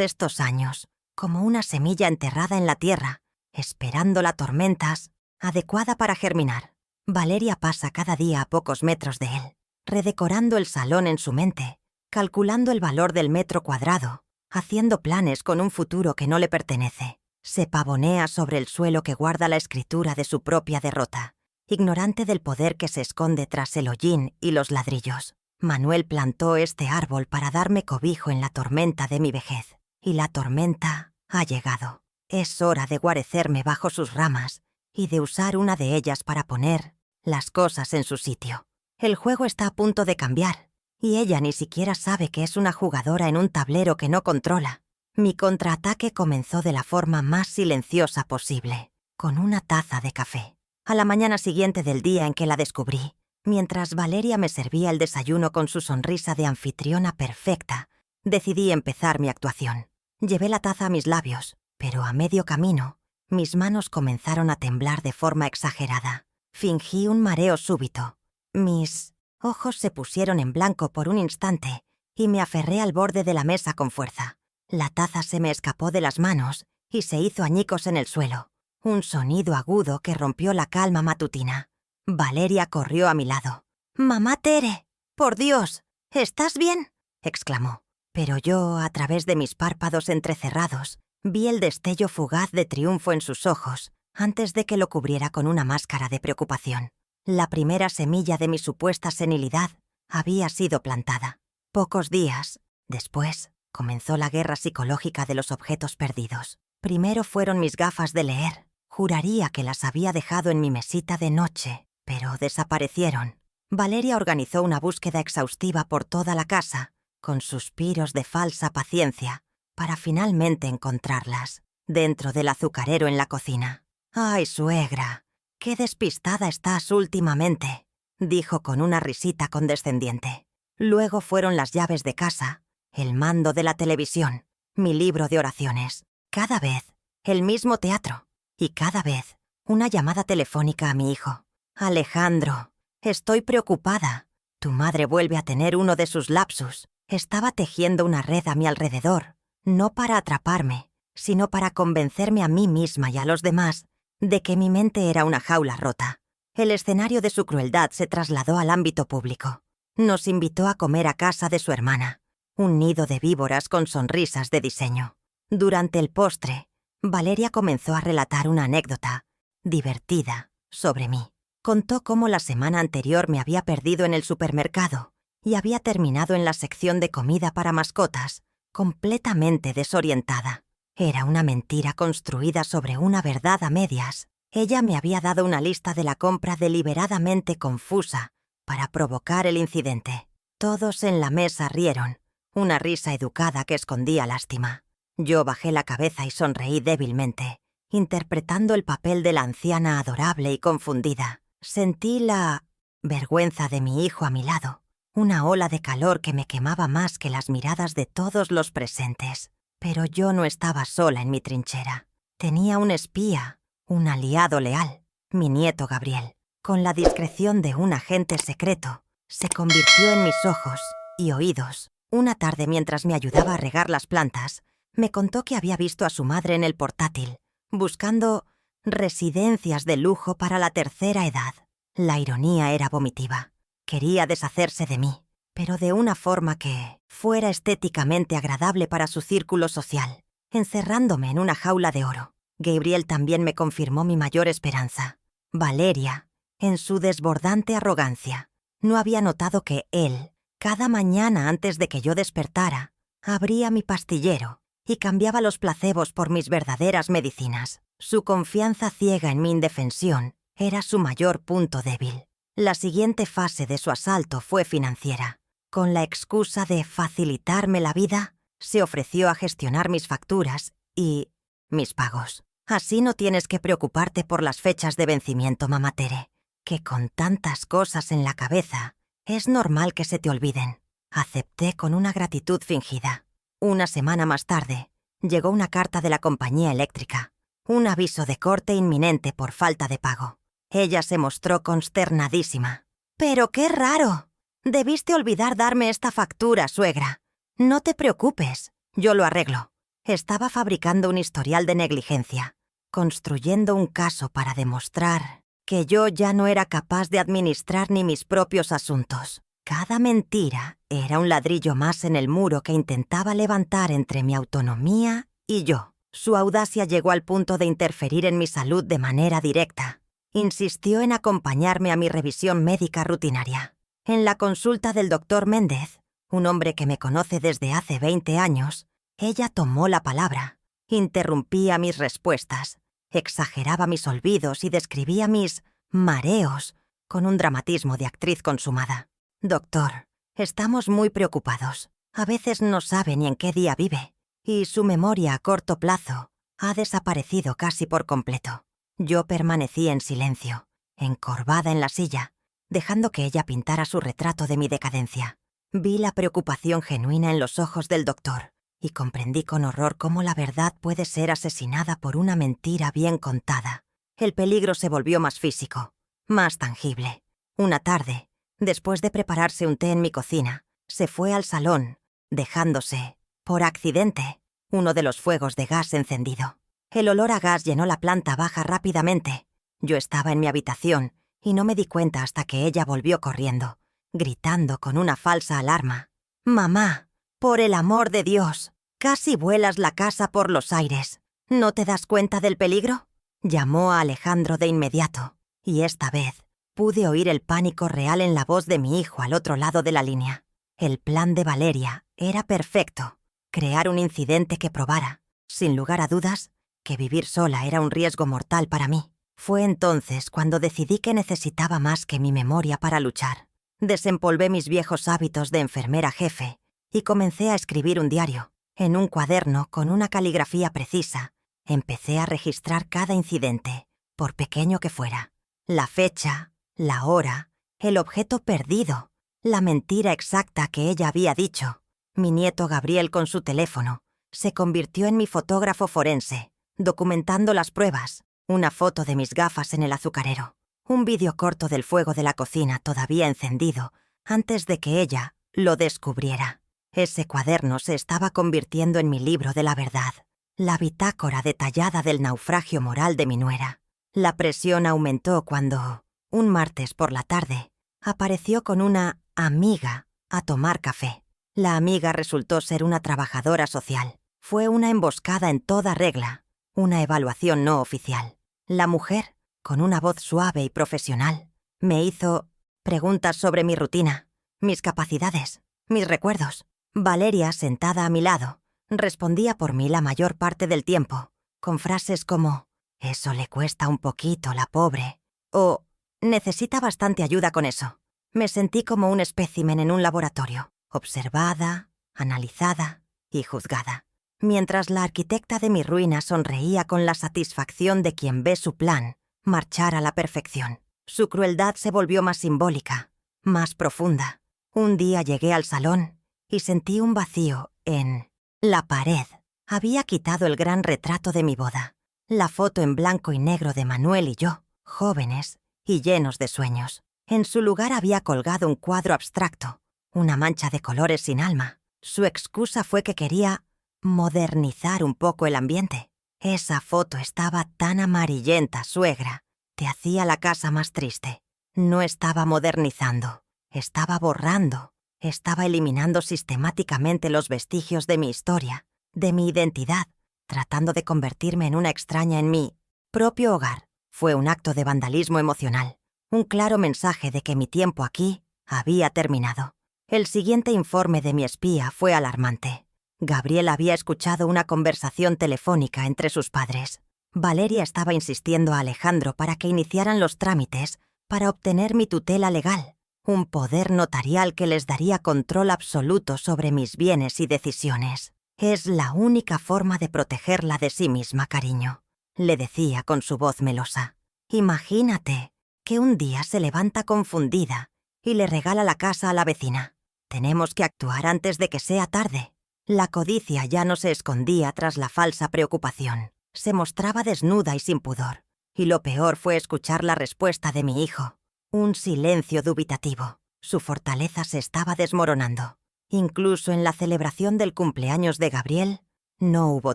estos años, como una semilla enterrada en la tierra, esperando la tormenta adecuada para germinar. Valeria pasa cada día a pocos metros de él, redecorando el salón en su mente, calculando el valor del metro cuadrado, haciendo planes con un futuro que no le pertenece. Se pavonea sobre el suelo que guarda la escritura de su propia derrota, ignorante del poder que se esconde tras el hollín y los ladrillos. Manuel plantó este árbol para darme cobijo en la tormenta de mi vejez, y la tormenta ha llegado. Es hora de guarecerme bajo sus ramas y de usar una de ellas para poner las cosas en su sitio. El juego está a punto de cambiar, y ella ni siquiera sabe que es una jugadora en un tablero que no controla. Mi contraataque comenzó de la forma más silenciosa posible, con una taza de café. A la mañana siguiente del día en que la descubrí, mientras Valeria me servía el desayuno con su sonrisa de anfitriona perfecta, decidí empezar mi actuación. Llevé la taza a mis labios, pero a medio camino, mis manos comenzaron a temblar de forma exagerada. Fingí un mareo súbito. Mis ojos se pusieron en blanco por un instante y me aferré al borde de la mesa con fuerza. La taza se me escapó de las manos y se hizo añicos en el suelo. Un sonido agudo que rompió la calma matutina. Valeria corrió a mi lado. «¡Mamá Tere! ¡Por Dios! ¿Estás bien?», exclamó. Pero yo, a través de mis párpados entrecerrados, vi el destello fugaz de triunfo en sus ojos antes de que lo cubriera con una máscara de preocupación. La primera semilla de mi supuesta senilidad había sido plantada. Pocos días después, comenzó la guerra psicológica de los objetos perdidos. Primero fueron mis gafas de leer. Juraría que las había dejado en mi mesita de noche, pero desaparecieron. Valeria organizó una búsqueda exhaustiva por toda la casa, con suspiros de falsa paciencia, para finalmente encontrarlas, dentro del azucarero en la cocina. «Ay, suegra, qué despistada estás últimamente», dijo con una risita condescendiente. Luego fueron las llaves de casa, el mando de la televisión, mi libro de oraciones. Cada vez, el mismo teatro. Y cada vez, una llamada telefónica a mi hijo. «Alejandro, estoy preocupada. Tu madre vuelve a tener uno de sus lapsus. Estaba tejiendo una red a mi alrededor, no para atraparme, sino para convencerme a mí misma y a los demás de que mi mente era una jaula rota. El escenario de su crueldad se trasladó al ámbito público. Nos invitó a comer a casa de su hermana, un nido de víboras con sonrisas de diseño. Durante el postre, Valeria comenzó a relatar una anécdota divertida sobre mí. Contó cómo la semana anterior me había perdido en el supermercado y había terminado en la sección de comida para mascotas, completamente desorientada. Era una mentira construida sobre una verdad a medias. Ella me había dado una lista de la compra deliberadamente confusa para provocar el incidente. Todos en la mesa rieron, una risa educada que escondía lástima. Yo bajé la cabeza y sonreí débilmente, interpretando el papel de la anciana adorable y confundida. Sentí la vergüenza de mi hijo a mi lado, una ola de calor que me quemaba más que las miradas de todos los presentes. Pero yo no estaba sola en mi trinchera. Tenía un espía, un aliado leal. Mi nieto Gabriel, con la discreción de un agente secreto, se convirtió en mis ojos y oídos. Una tarde, mientras me ayudaba a regar las plantas, me contó que había visto a su madre en el portátil, buscando residencias de lujo para la tercera edad. La ironía era vomitiva. Quería deshacerse de mí, pero de una forma que fuera estéticamente agradable para su círculo social, encerrándome en una jaula de oro. Gabriel también me confirmó mi mayor esperanza. Valeria, en su desbordante arrogancia, no había notado que él, cada mañana antes de que yo despertara, abría mi pastillero y cambiaba los placebos por mis verdaderas medicinas. Su confianza ciega en mi indefensión era su mayor punto débil. La siguiente fase de su asalto fue financiera. Con la excusa de facilitarme la vida, se ofreció a gestionar mis facturas y mis pagos. Así no tienes que preocuparte por las fechas de vencimiento, mamá Tere, que con tantas cosas en la cabeza, es normal que se te olviden. Acepté con una gratitud fingida. Una semana más tarde, llegó una carta de la compañía eléctrica. Un aviso de corte inminente por falta de pago. Ella se mostró consternadísima. «¡Pero qué raro! Debiste olvidar darme esta factura, suegra. No te preocupes, yo lo arreglo». Estaba fabricando un historial de negligencia, construyendo un caso para demostrar que yo ya no era capaz de administrar ni mis propios asuntos. Cada mentira era un ladrillo más en el muro que intentaba levantar entre mi autonomía y yo. Su audacia llegó al punto de interferir en mi salud de manera directa. Insistió en acompañarme a mi revisión médica rutinaria. En la consulta del doctor Méndez, un hombre que me conoce desde hace 20 años, ella tomó la palabra, interrumpía mis respuestas, exageraba mis olvidos y describía mis mareos con un dramatismo de actriz consumada. «Doctor, estamos muy preocupados. A veces no sabe ni en qué día vive, y su memoria a corto plazo ha desaparecido casi por completo». Yo permanecí en silencio, encorvada en la silla, dejando que ella pintara su retrato de mi decadencia. Vi la preocupación genuina en los ojos del doctor y comprendí con horror cómo la verdad puede ser asesinada por una mentira bien contada. El peligro se volvió más físico, más tangible. Una tarde, después de prepararse un té en mi cocina, se fue al salón, dejándose, por accidente, uno de los fuegos de gas encendido. El olor a gas llenó la planta baja rápidamente. Yo estaba en mi habitación y no me di cuenta hasta que ella volvió corriendo, gritando con una falsa alarma. «Mamá, por el amor de Dios, casi vuelas la casa por los aires. ¿No te das cuenta del peligro?». Llamó a Alejandro de inmediato, y esta vez pude oír el pánico real en la voz de mi hijo al otro lado de la línea. El plan de Valeria era perfecto: crear un incidente que probara, sin lugar a dudas, que vivir sola era un riesgo mortal para mí. Fue entonces cuando decidí que necesitaba más que mi memoria para luchar. Desempolvé mis viejos hábitos de enfermera jefe y comencé a escribir un diario. En un cuaderno con una caligrafía precisa, empecé a registrar cada incidente, por pequeño que fuera. La fecha, la hora, el objeto perdido, la mentira exacta que ella había dicho. Mi nieto Gabriel, con su teléfono, se convirtió en mi fotógrafo forense, documentando las pruebas, una foto de mis gafas en el azucarero, un vídeo corto del fuego de la cocina todavía encendido antes de que ella lo descubriera. Ese cuaderno se estaba convirtiendo en mi libro de la verdad, la bitácora detallada del naufragio moral de mi nuera. La presión aumentó cuando, un martes por la tarde, apareció con una amiga a tomar café. La amiga resultó ser una trabajadora social. Fue una emboscada en toda regla. Una evaluación no oficial. La mujer, con una voz suave y profesional, me hizo preguntas sobre mi rutina, mis capacidades, mis recuerdos. Valeria, sentada a mi lado, respondía por mí la mayor parte del tiempo, con frases como «eso le cuesta un poquito, la pobre», o «necesita bastante ayuda con eso». Me sentí como un espécimen en un laboratorio, observada, analizada y juzgada. Mientras la arquitecta de mi ruina sonreía con la satisfacción de quien ve su plan marchar a la perfección. Su crueldad se volvió más simbólica, más profunda. Un día llegué al salón y sentí un vacío en la pared. Había quitado el gran retrato de mi boda, la foto en blanco y negro de Manuel y yo. jóvenes y llenos de sueños. En su lugar había colgado un cuadro abstracto, una mancha de colores sin alma. Su excusa fue que quería modernizar un poco el ambiente. Esa foto estaba tan amarillenta, suegra. Te hacía la casa más triste. No estaba modernizando, estaba borrando, estaba eliminando sistemáticamente los vestigios de mi historia, de mi identidad, tratando de convertirme en una extraña en mi propio hogar. Fue un acto de vandalismo emocional, un claro mensaje de que mi tiempo aquí había terminado. El siguiente informe de mi espía fue alarmante. Gabriel había escuchado una conversación telefónica entre sus padres. Valeria estaba insistiendo a Alejandro para que iniciaran los trámites para obtener mi tutela legal, un poder notarial que les daría control absoluto sobre mis bienes y decisiones. Es la única forma de protegerla de sí misma, cariño, le decía con su voz melosa. Imagínate que un día se levanta confundida y le regala la casa a la vecina. Tenemos que actuar antes de que sea tarde. La codicia ya no se escondía tras la falsa preocupación. Se mostraba desnuda y sin pudor. Y lo peor fue escuchar la respuesta de mi hijo. Un silencio dubitativo. Su fortaleza se estaba desmoronando. Incluso en la celebración del cumpleaños de Gabriel, no hubo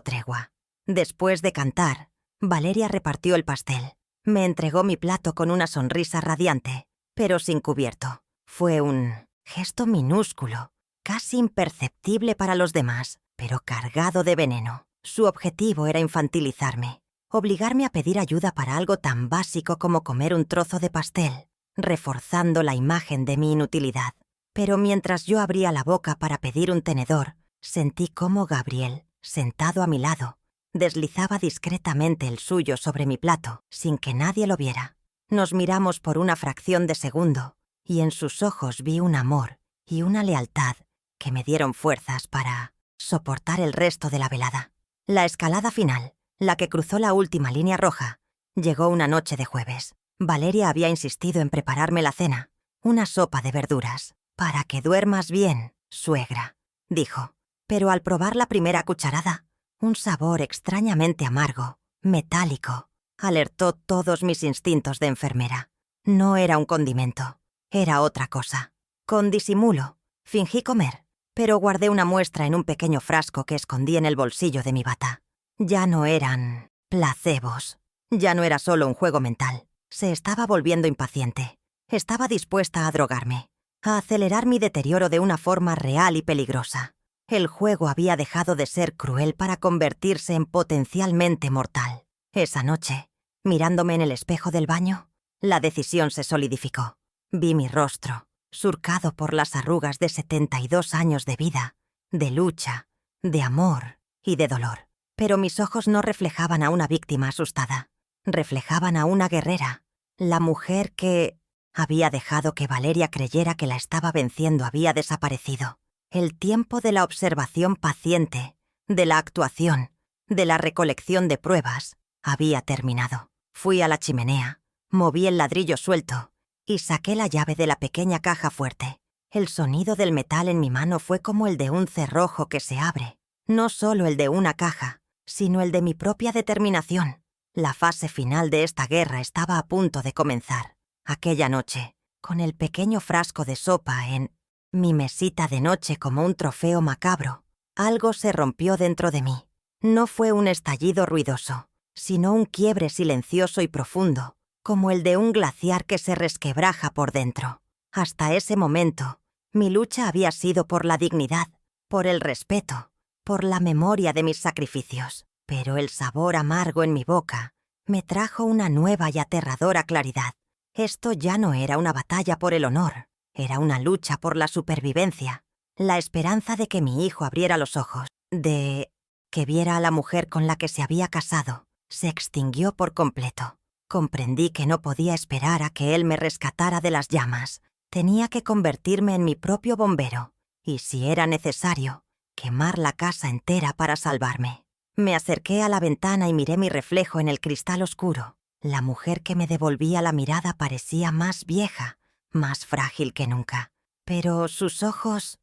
tregua. Después de cantar, Valeria repartió el pastel. Me entregó mi plato con una sonrisa radiante, pero sin cubierto. Fue un gesto minúsculo, casi imperceptible para los demás, pero cargado de veneno. Su objetivo era infantilizarme, obligarme a pedir ayuda para algo tan básico como comer un trozo de pastel, reforzando la imagen de mi inutilidad. Pero mientras yo abría la boca para pedir un tenedor, sentí cómo Gabriel, sentado a mi lado, deslizaba discretamente el suyo sobre mi plato, sin que nadie lo viera. Nos miramos por una fracción de segundo, y en sus ojos vi un amor y una lealtad que me dieron fuerzas para soportar el resto de la velada. La escalada final, la que cruzó la última línea roja, llegó una noche de jueves. Valeria había insistido en prepararme la cena, una sopa de verduras. «Para que duermas bien, suegra», dijo. Pero al probar la primera cucharada, un sabor extrañamente amargo, metálico, alertó todos mis instintos de enfermera. No era un condimento, era otra cosa. Con disimulo, fingí comer, pero guardé una muestra en un pequeño frasco que escondí en el bolsillo de mi bata. Ya no eran placebos, ya no era solo un juego mental. Se estaba volviendo impaciente. Estaba dispuesta a drogarme, a acelerar mi deterioro de una forma real y peligrosa. El juego había dejado de ser cruel para convertirse en potencialmente mortal. Esa noche, mirándome en el espejo del baño, la decisión se solidificó. Vi mi rostro, surcado por las arrugas de 72 años de vida, de lucha, de amor y de dolor. Pero mis ojos no reflejaban a una víctima asustada. Reflejaban a una guerrera, la mujer que había dejado que Valeria creyera que la estaba venciendo había desaparecido. El tiempo de la observación paciente, de la actuación, de la recolección de pruebas, había terminado. Fui a la chimenea, moví el ladrillo suelto y saqué la llave de la pequeña caja fuerte. El sonido del metal en mi mano fue como el de un cerrojo que se abre. No solo el de una caja, sino el de mi propia determinación. La fase final de esta guerra estaba a punto de comenzar. Aquella noche, con el pequeño frasco de sopa en mi mesita de noche como un trofeo macabro, algo se rompió dentro de mí. No fue un estallido ruidoso, sino un quiebre silencioso y profundo, como el de un glaciar que se resquebraja por dentro. Hasta ese momento, mi lucha había sido por la dignidad, por el respeto, por la memoria de mis sacrificios. Pero el sabor amargo en mi boca me trajo una nueva y aterradora claridad. Esto ya no era una batalla por el honor, era una lucha por la supervivencia. La esperanza de que mi hijo abriera los ojos, de que viera a la mujer con la que se había casado, se extinguió por completo. Comprendí que no podía esperar a que él me rescatara de las llamas. Tenía que convertirme en mi propio bombero, y si era necesario, quemar la casa entera para salvarme. Me acerqué a la ventana y miré mi reflejo en el cristal oscuro. La mujer que me devolvía la mirada parecía más vieja, más frágil que nunca. Pero sus ojos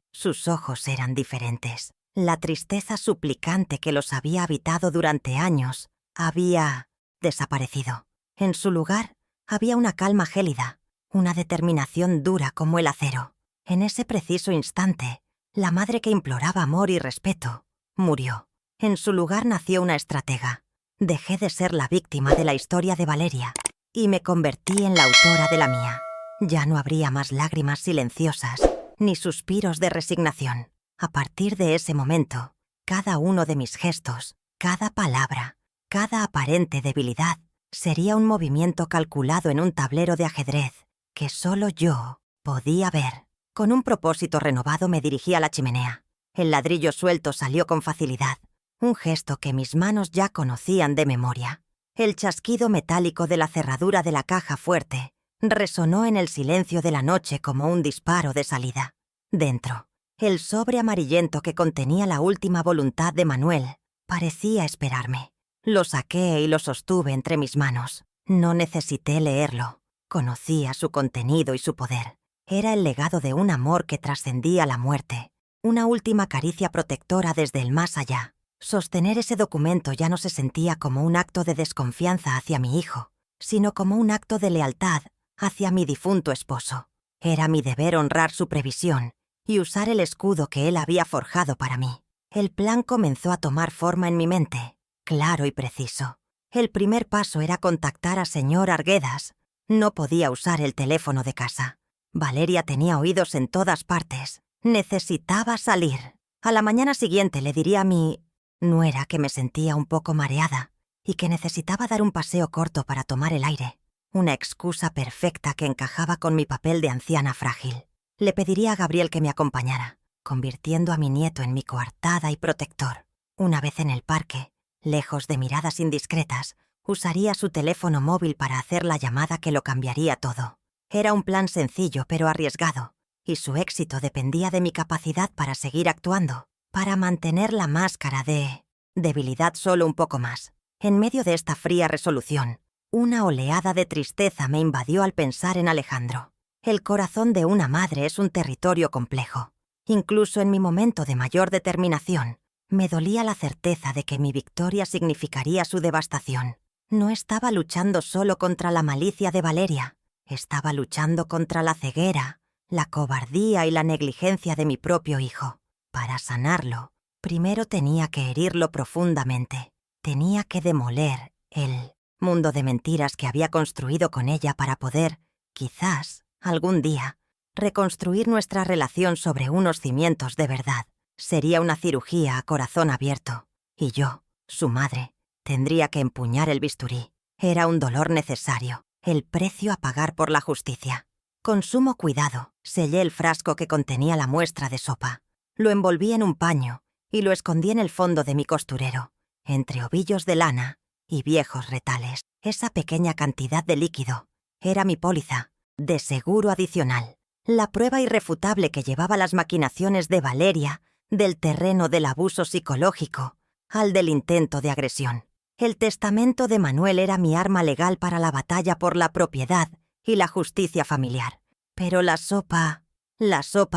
eran diferentes. La tristeza suplicante que los había habitado durante años había desaparecido. En su lugar, Había una calma gélida, una determinación dura como el acero. En ese preciso instante, la madre que imploraba amor y respeto murió. En su lugar nació una estratega. Dejé de ser la víctima de la historia de Valeria y me convertí en la autora de la mía. Ya no habría más lágrimas silenciosas ni suspiros de resignación. A partir de ese momento, cada uno de mis gestos, cada palabra, cada aparente debilidad, sería un movimiento calculado en un tablero de ajedrez que solo yo podía ver. Con un propósito renovado me dirigí a la chimenea. El ladrillo suelto salió con facilidad, un gesto que mis manos ya conocían de memoria. El chasquido metálico de la cerradura de la caja fuerte resonó en el silencio de la noche como un disparo de salida. Dentro, el sobre amarillento que contenía la última voluntad de Manuel parecía esperarme. Lo saqué y lo sostuve entre mis manos. No necesité leerlo. Conocía su contenido y su poder. Era el legado de un amor que trascendía la muerte. Una última caricia protectora desde el más allá. Sostener ese documento ya no se sentía como un acto de desconfianza hacia mi hijo, sino como un acto de lealtad hacia mi difunto esposo. Era mi deber honrar su previsión y usar el escudo que él había forjado para mí. El plan comenzó a tomar forma en mi mente, claro y preciso. El primer paso era contactar a señor Arguedas. No podía usar el teléfono de casa. Valeria tenía oídos en todas partes. Necesitaba salir. A la mañana siguiente le diría a mi nuera que me sentía un poco mareada y que necesitaba dar un paseo corto para tomar el aire. Una excusa perfecta que encajaba con mi papel de anciana frágil. Le pediría a Gabriel que me acompañara, convirtiendo a mi nieto en mi coartada y protector. Una vez en el parque, lejos de miradas indiscretas, usaría su teléfono móvil para hacer la llamada que lo cambiaría todo. Era un plan sencillo pero arriesgado, y su éxito dependía de mi capacidad para seguir actuando, para mantener la máscara de debilidad solo un poco más. En medio de esta fría resolución, una oleada de tristeza me invadió al pensar en Alejandro. El corazón de una madre es un territorio complejo. Incluso en mi momento de mayor determinación, me dolía la certeza de que mi victoria significaría su devastación. No estaba luchando solo contra la malicia de Valeria, estaba luchando contra la ceguera, la cobardía y la negligencia de mi propio hijo. Para sanarlo, primero tenía que herirlo profundamente. Tenía que demoler el mundo de mentiras que había construido con ella para poder, quizás, algún día, reconstruir nuestra relación sobre unos cimientos de verdad. Sería una cirugía a corazón abierto, y yo, su madre, tendría que empuñar el bisturí. Era un dolor necesario, el precio a pagar por la justicia. Con sumo cuidado, sellé el frasco que contenía la muestra de sopa. Lo envolví en un paño y lo escondí en el fondo de mi costurero, entre ovillos de lana y viejos retales. Esa pequeña cantidad de líquido era mi póliza de seguro adicional, la prueba irrefutable que llevaba las maquinaciones de Valeria del terreno del abuso psicológico al del intento de agresión. El testamento de Manuel era mi arma legal para la batalla por la propiedad y la justicia familiar. Pero la sopa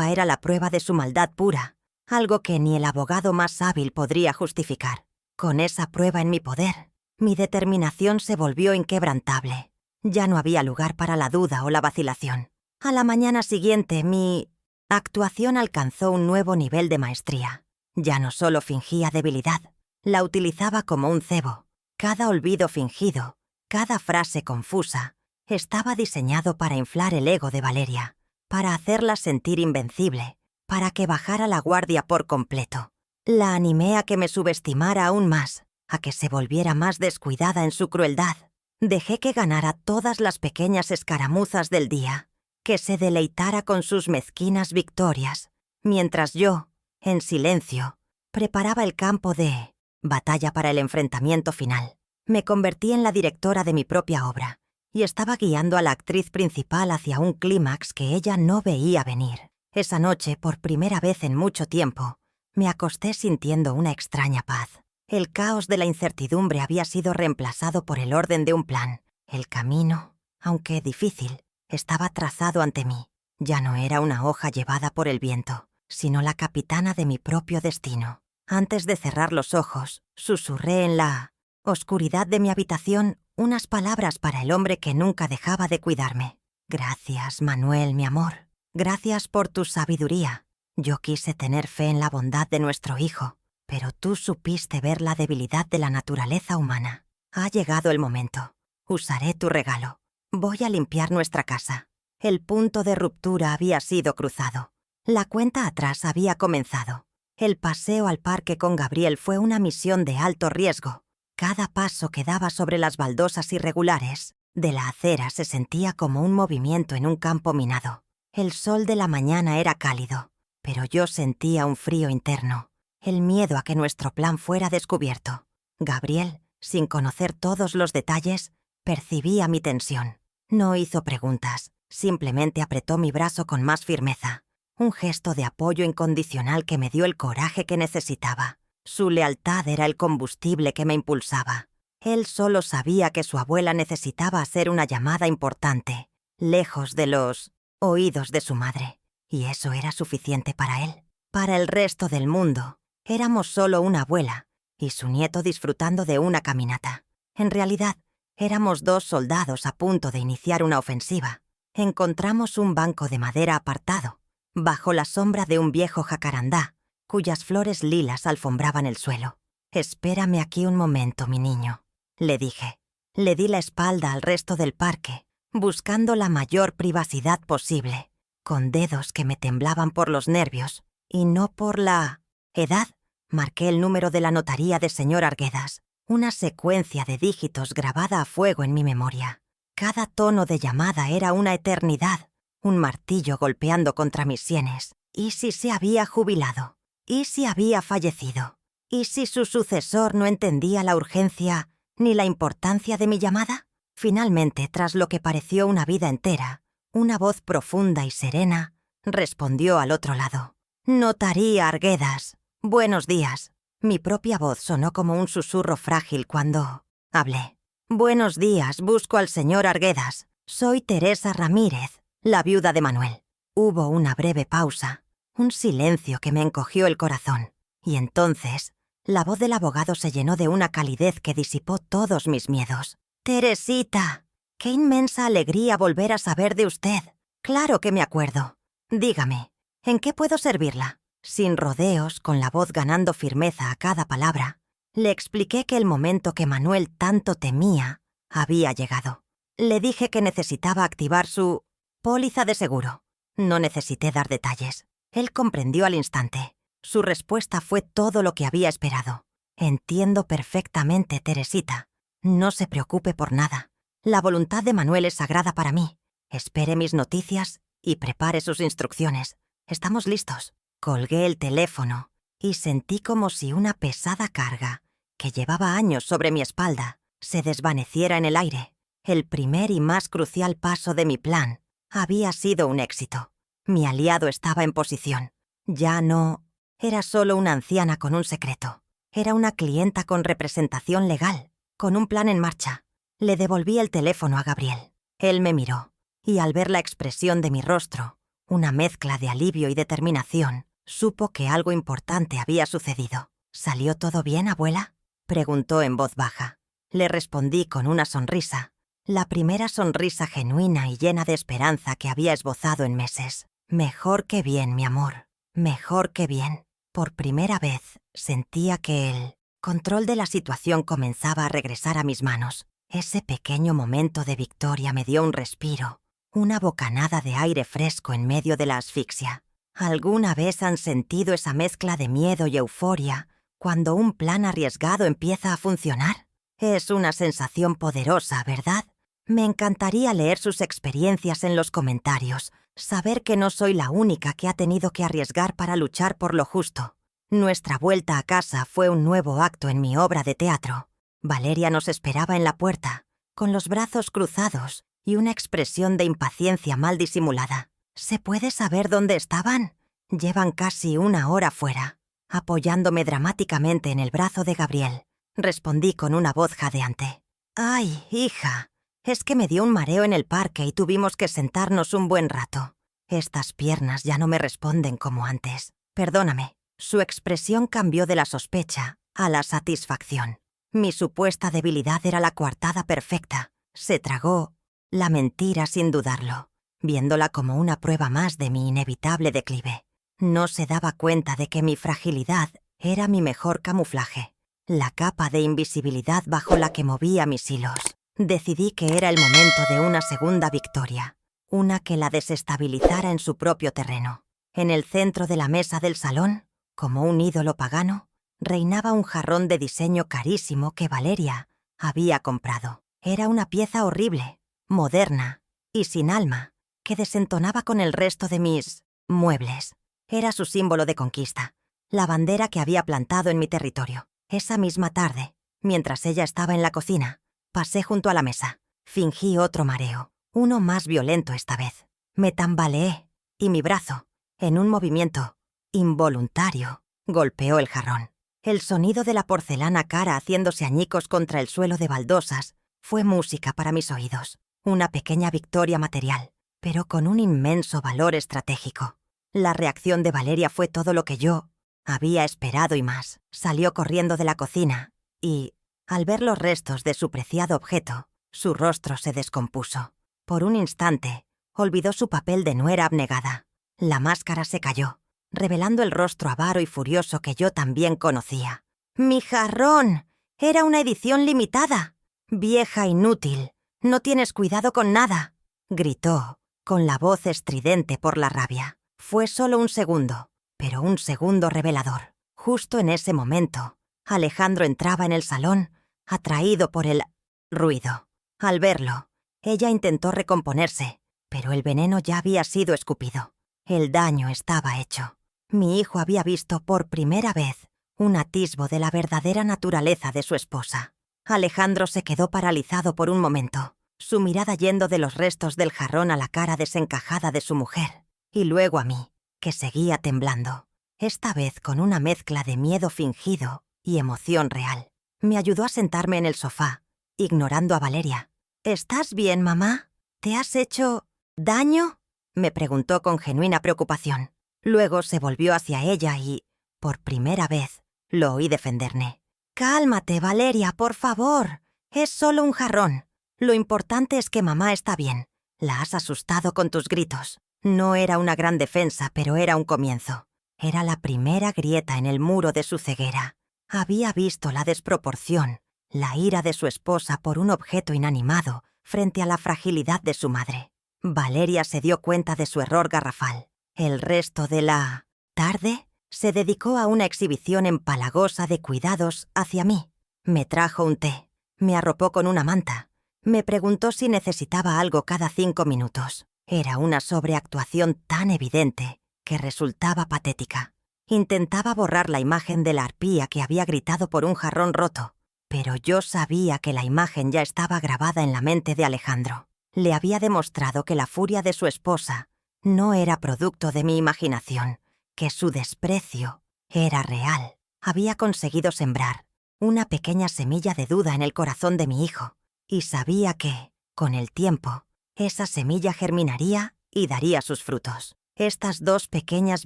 era la prueba de su maldad pura, algo que ni el abogado más hábil podría justificar. Con esa prueba en mi poder, mi determinación se volvió inquebrantable. Ya no había lugar para la duda o la vacilación. A la mañana siguiente, mi actuación alcanzó un nuevo nivel de maestría. Ya no solo fingía debilidad, la utilizaba como un cebo. Cada olvido fingido, cada frase confusa, estaba diseñado para inflar el ego de Valeria, para hacerla sentir invencible, para que bajara la guardia por completo. La animé a que me subestimara aún más, a que se volviera más descuidada en su crueldad. Dejé que ganara todas las pequeñas escaramuzas del día, que se deleitara con sus mezquinas victorias, mientras yo, en silencio, preparaba el campo de batalla para el enfrentamiento final. Me convertí en la directora de mi propia obra y estaba guiando a la actriz principal hacia un clímax que ella no veía venir. Esa noche, por primera vez en mucho tiempo, me acosté sintiendo una extraña paz. El caos de la incertidumbre había sido reemplazado por el orden de un plan. El camino, aunque difícil, estaba trazado ante mí. Ya no era una hoja llevada por el viento, sino la capitana de mi propio destino. Antes de cerrar los ojos, susurré en la oscuridad de mi habitación Unas palabras para el hombre que nunca dejaba de cuidarme. Gracias, Manuel, mi amor. Gracias por tu sabiduría. Yo quise tener fe en la bondad de nuestro hijo, pero tú supiste ver la debilidad de la naturaleza humana. Ha llegado el momento. Usaré tu regalo. Voy a limpiar nuestra casa. El punto de ruptura había sido cruzado. La cuenta atrás había comenzado. El paseo al parque con Gabriel fue una misión de alto riesgo. Cada paso que daba sobre las baldosas irregulares de la acera se sentía como un movimiento en un campo minado. El sol de la mañana era cálido, pero yo sentía un frío interno, el miedo a que nuestro plan fuera descubierto. Gabriel, sin conocer todos los detalles, percibía mi tensión. No hizo preguntas, simplemente apretó mi brazo con más firmeza. Un gesto de apoyo incondicional que me dio el coraje que necesitaba. Su lealtad era el combustible que me impulsaba. Él solo sabía que su abuela necesitaba hacer una llamada importante, lejos de los oídos de su madre. Y eso era suficiente para él. Para el resto del mundo, éramos solo una abuela y su nieto disfrutando de una caminata. En realidad, éramos dos soldados a punto de iniciar una ofensiva. Encontramos un banco de madera apartado, bajo la sombra de un viejo jacarandá, cuyas flores lilas alfombraban el suelo. «Espérame aquí un momento, mi niño», le dije. Le di la espalda al resto del parque, buscando la mayor privacidad posible, con dedos que me temblaban por los nervios, y no por la edad. Marqué el número de la notaría de señor Arguedas, una secuencia de dígitos grabada a fuego en mi memoria. Cada tono de llamada era una eternidad, un martillo golpeando contra mis sienes. ¿Y si se había jubilado? ¿Y si había fallecido? ¿Y si su sucesor no entendía la urgencia ni la importancia de mi llamada? Finalmente, tras lo que pareció una vida entera, una voz profunda y serena respondió al otro lado. «Notaría Arguedas. Buenos días». Mi propia voz sonó como un susurro frágil cuando hablé. «Buenos días, busco al señor Arguedas. Soy Teresa Ramírez, la viuda de Manuel». Hubo una breve pausa, un silencio que me encogió el corazón, y entonces la voz del abogado se llenó de una calidez que disipó todos mis miedos. «Teresita, qué inmensa alegría volver a saber de usted. Claro que me acuerdo. Dígame, ¿en qué puedo servirla?» Sin rodeos, con la voz ganando firmeza a cada palabra, le expliqué que el momento que Manuel tanto temía había llegado. Le dije que necesitaba activar su póliza de seguro. No necesité dar detalles. Él comprendió al instante. Su respuesta fue todo lo que había esperado. «Entiendo perfectamente, Teresita. No se preocupe por nada. La voluntad de Manuel es sagrada para mí. Espere mis noticias y prepare sus instrucciones. Estamos listos». Colgué el teléfono y sentí como si una pesada carga, que llevaba años sobre mi espalda, se desvaneciera en el aire. El primer y más crucial paso de mi plan había sido un éxito. Mi aliado estaba en posición. Ya no era solo una anciana con un secreto. Era una clienta con representación legal, con un plan en marcha. Le devolví el teléfono a Gabriel. Él me miró, y al ver la expresión de mi rostro, una mezcla de alivio y determinación, supo que algo importante había sucedido. «¿Salió todo bien, abuela?», preguntó en voz baja. Le respondí con una sonrisa, la primera sonrisa genuina y llena de esperanza que había esbozado en meses. «Mejor que bien, mi amor, mejor que bien». Por primera vez sentía que el control de la situación comenzaba a regresar a mis manos. Ese pequeño momento de victoria me dio un respiro, una bocanada de aire fresco en medio de la asfixia. ¿Alguna vez han sentido esa mezcla de miedo y euforia cuando un plan arriesgado empieza a funcionar? Es una sensación poderosa, ¿verdad? Me encantaría leer sus experiencias en los comentarios, saber que no soy la única que ha tenido que arriesgar para luchar por lo justo. Nuestra vuelta a casa fue un nuevo acto en mi obra de teatro. Valeria nos esperaba en la puerta, con los brazos cruzados y una expresión de impaciencia mal disimulada. ¿Se puede saber dónde estaban? Llevan casi una hora fuera. Apoyándome dramáticamente en el brazo de Gabriel, respondí con una voz jadeante. «Ay, hija, es que me dio un mareo en el parque y tuvimos que sentarnos un buen rato. Estas piernas ya no me responden como antes. Perdóname». Su expresión cambió de la sospecha a la satisfacción. Mi supuesta debilidad era la coartada perfecta. Se tragó la mentira sin dudarlo, viéndola como una prueba más de mi inevitable declive. No se daba cuenta de que mi fragilidad era mi mejor camuflaje, la capa de invisibilidad bajo la que movía mis hilos. Decidí que era el momento de una segunda victoria, una que la desestabilizara en su propio terreno. En el centro de la mesa del salón, como un ídolo pagano, reinaba un jarrón de diseño carísimo que Valeria había comprado. Era una pieza horrible, moderna y sin alma, que desentonaba con el resto de mis muebles. Era su símbolo de conquista, la bandera que había plantado en mi territorio. Esa misma tarde, mientras ella estaba en la cocina, pasé junto a la mesa. Fingí otro mareo, uno más violento esta vez. Me tambaleé y mi brazo, en un movimiento involuntario, golpeó el jarrón. El sonido de la porcelana cara haciéndose añicos contra el suelo de baldosas fue música para mis oídos. Una pequeña victoria material, pero con un inmenso valor estratégico. La reacción de Valeria fue todo lo que yo había esperado y más. Salió corriendo de la cocina y, al ver los restos de su preciado objeto, su rostro se descompuso. Por un instante, olvidó su papel de nuera abnegada. La máscara se cayó, revelando el rostro avaro y furioso que yo también conocía. ¡Mi jarrón! Era una edición limitada. Vieja inútil. No tienes cuidado con nada, gritó, con la voz estridente por la rabia. Fue solo un segundo, pero un segundo revelador. Justo en ese momento, Alejandro entraba en el salón, atraído por el ruido. Al verlo, ella intentó recomponerse, pero el veneno ya había sido escupido. El daño estaba hecho. Mi hijo había visto por primera vez un atisbo de la verdadera naturaleza de su esposa. Alejandro se quedó paralizado por un momento, su mirada yendo de los restos del jarrón a la cara desencajada de su mujer, y luego a mí, que seguía temblando, esta vez con una mezcla de miedo fingido y emoción real. Me ayudó a sentarme en el sofá, ignorando a Valeria. ¿Estás bien, mamá? ¿Te has hecho daño?, me preguntó con genuina preocupación. Luego se volvió hacia ella y, por primera vez, lo oí defenderme. «Cálmate, Valeria, por favor. Es solo un jarrón. Lo importante es que mamá está bien. La has asustado con tus gritos». No era una gran defensa, pero era un comienzo. Era la primera grieta en el muro de su ceguera. Había visto la desproporción, la ira de su esposa por un objeto inanimado frente a la fragilidad de su madre. Valeria se dio cuenta de su error garrafal. El resto de la tarde se dedicó a una exhibición empalagosa de cuidados hacia mí. Me trajo un té, me arropó con una manta, me preguntó si necesitaba algo cada 5 minutos. Era una sobreactuación tan evidente que resultaba patética. Intentaba borrar la imagen de la arpía que había gritado por un jarrón roto, pero yo sabía que la imagen ya estaba grabada en la mente de Alejandro. Le había demostrado que la furia de su esposa no era producto de mi imaginación, que su desprecio era real. Había conseguido sembrar una pequeña semilla de duda en el corazón de mi hijo, y sabía que, con el tiempo, esa semilla germinaría y daría sus frutos. Estas 2 pequeñas